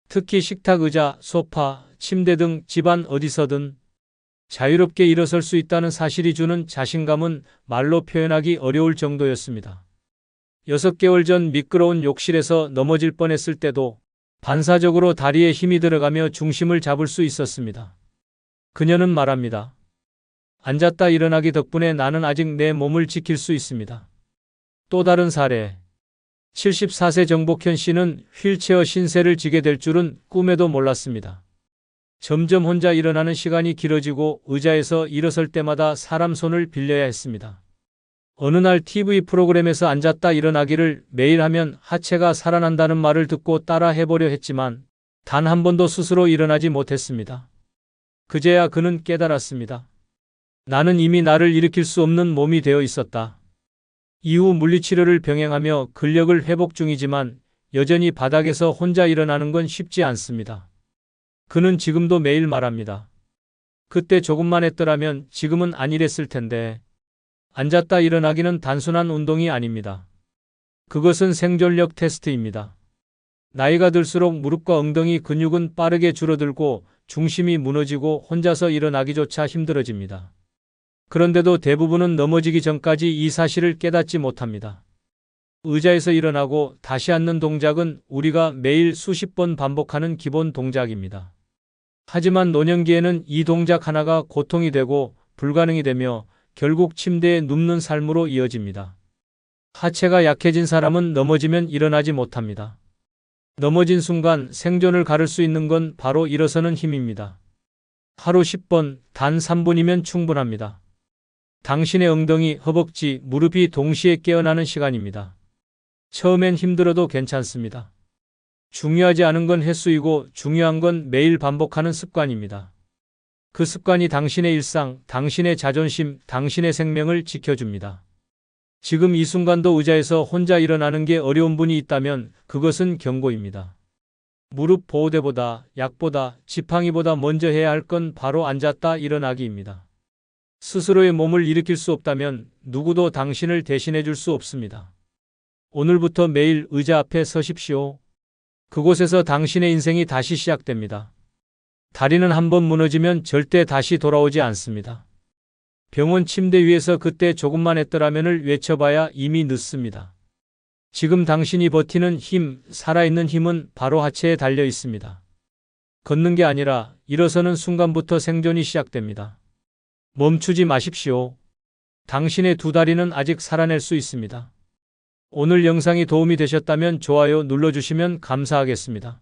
특히 식탁 의자, 소파, 침대 등 집안 어디서든 자유롭게 일어설 수 있다는 사실이 주는 자신감은 말로 표현하기 어려울 정도였습니다. 6개월 전 미끄러운 욕실에서 넘어질 뻔했을 때도 반사적으로 다리에 힘이 들어가며 중심을 잡을 수 있었습니다. 그녀는 말합니다. 앉았다 일어나기 덕분에 나는 아직 내 몸을 지킬 수 있습니다. 또 다른 사례. 74세 정복현 씨는 휠체어 신세를 지게 될 줄은 꿈에도 몰랐습니다. 점점 혼자 일어나는 시간이 길어지고 의자에서 일어설 때마다 사람 손을 빌려야 했습니다. 어느 날 TV 프로그램에서 앉았다 일어나기를 매일 하면 하체가 살아난다는 말을 듣고 따라 해보려 했지만 단 한 번도 스스로 일어나지 못했습니다. 그제야 그는 깨달았습니다. 나는 이미 나를 일으킬 수 없는 몸이 되어 있었다. 이후 물리치료를 병행하며 근력을 회복 중이지만 여전히 바닥에서 혼자 일어나는 건 쉽지 않습니다. 그는 지금도 매일 말합니다. 그때 조금만 했더라면 지금은 안 이랬을 텐데. 앉았다 일어나기는 단순한 운동이 아닙니다. 그것은 생존력 테스트입니다. 나이가 들수록 무릎과 엉덩이 근육은 빠르게 줄어들고 중심이 무너지고 혼자서 일어나기조차 힘들어집니다. 그런데도 대부분은 넘어지기 전까지 이 사실을 깨닫지 못합니다. 의자에서 일어나고 다시 앉는 동작은 우리가 매일 수십 번 반복하는 기본 동작입니다. 하지만 노년기에는 이 동작 하나가 고통이 되고 불가능이 되며 결국 침대에 눕는 삶으로 이어집니다. 하체가 약해진 사람은 넘어지면 일어나지 못합니다. 넘어진 순간 생존을 가를 수 있는 건 바로 일어서는 힘입니다. 하루 10번, 단 3분이면 충분합니다. 당신의 엉덩이, 허벅지, 무릎이 동시에 깨어나는 시간입니다. 처음엔 힘들어도 괜찮습니다. 중요하지 않은 건 횟수이고 중요한 건 매일 반복하는 습관입니다. 그 습관이 당신의 일상, 당신의 자존심, 당신의 생명을 지켜줍니다. 지금 이 순간도 의자에서 혼자 일어나는 게 어려운 분이 있다면 그것은 경고입니다. 무릎 보호대보다, 약보다, 지팡이보다 먼저 해야 할 건 바로 앉았다 일어나기입니다. 스스로의 몸을 일으킬 수 없다면 누구도 당신을 대신해 줄 수 없습니다. 오늘부터 매일 의자 앞에 서십시오. 그곳에서 당신의 인생이 다시 시작됩니다. 다리는 한번 무너지면 절대 다시 돌아오지 않습니다. 병원 침대 위에서 그때 조금만 했더라면을 외쳐봐야 이미 늦습니다. 지금 당신이 버티는 힘, 살아있는 힘은 바로 하체에 달려 있습니다. 걷는 게 아니라 일어서는 순간부터 생존이 시작됩니다. 멈추지 마십시오. 당신의 두 다리는 아직 살아낼 수 있습니다. 오늘 영상이 도움이 되셨다면 좋아요 눌러주시면 감사하겠습니다.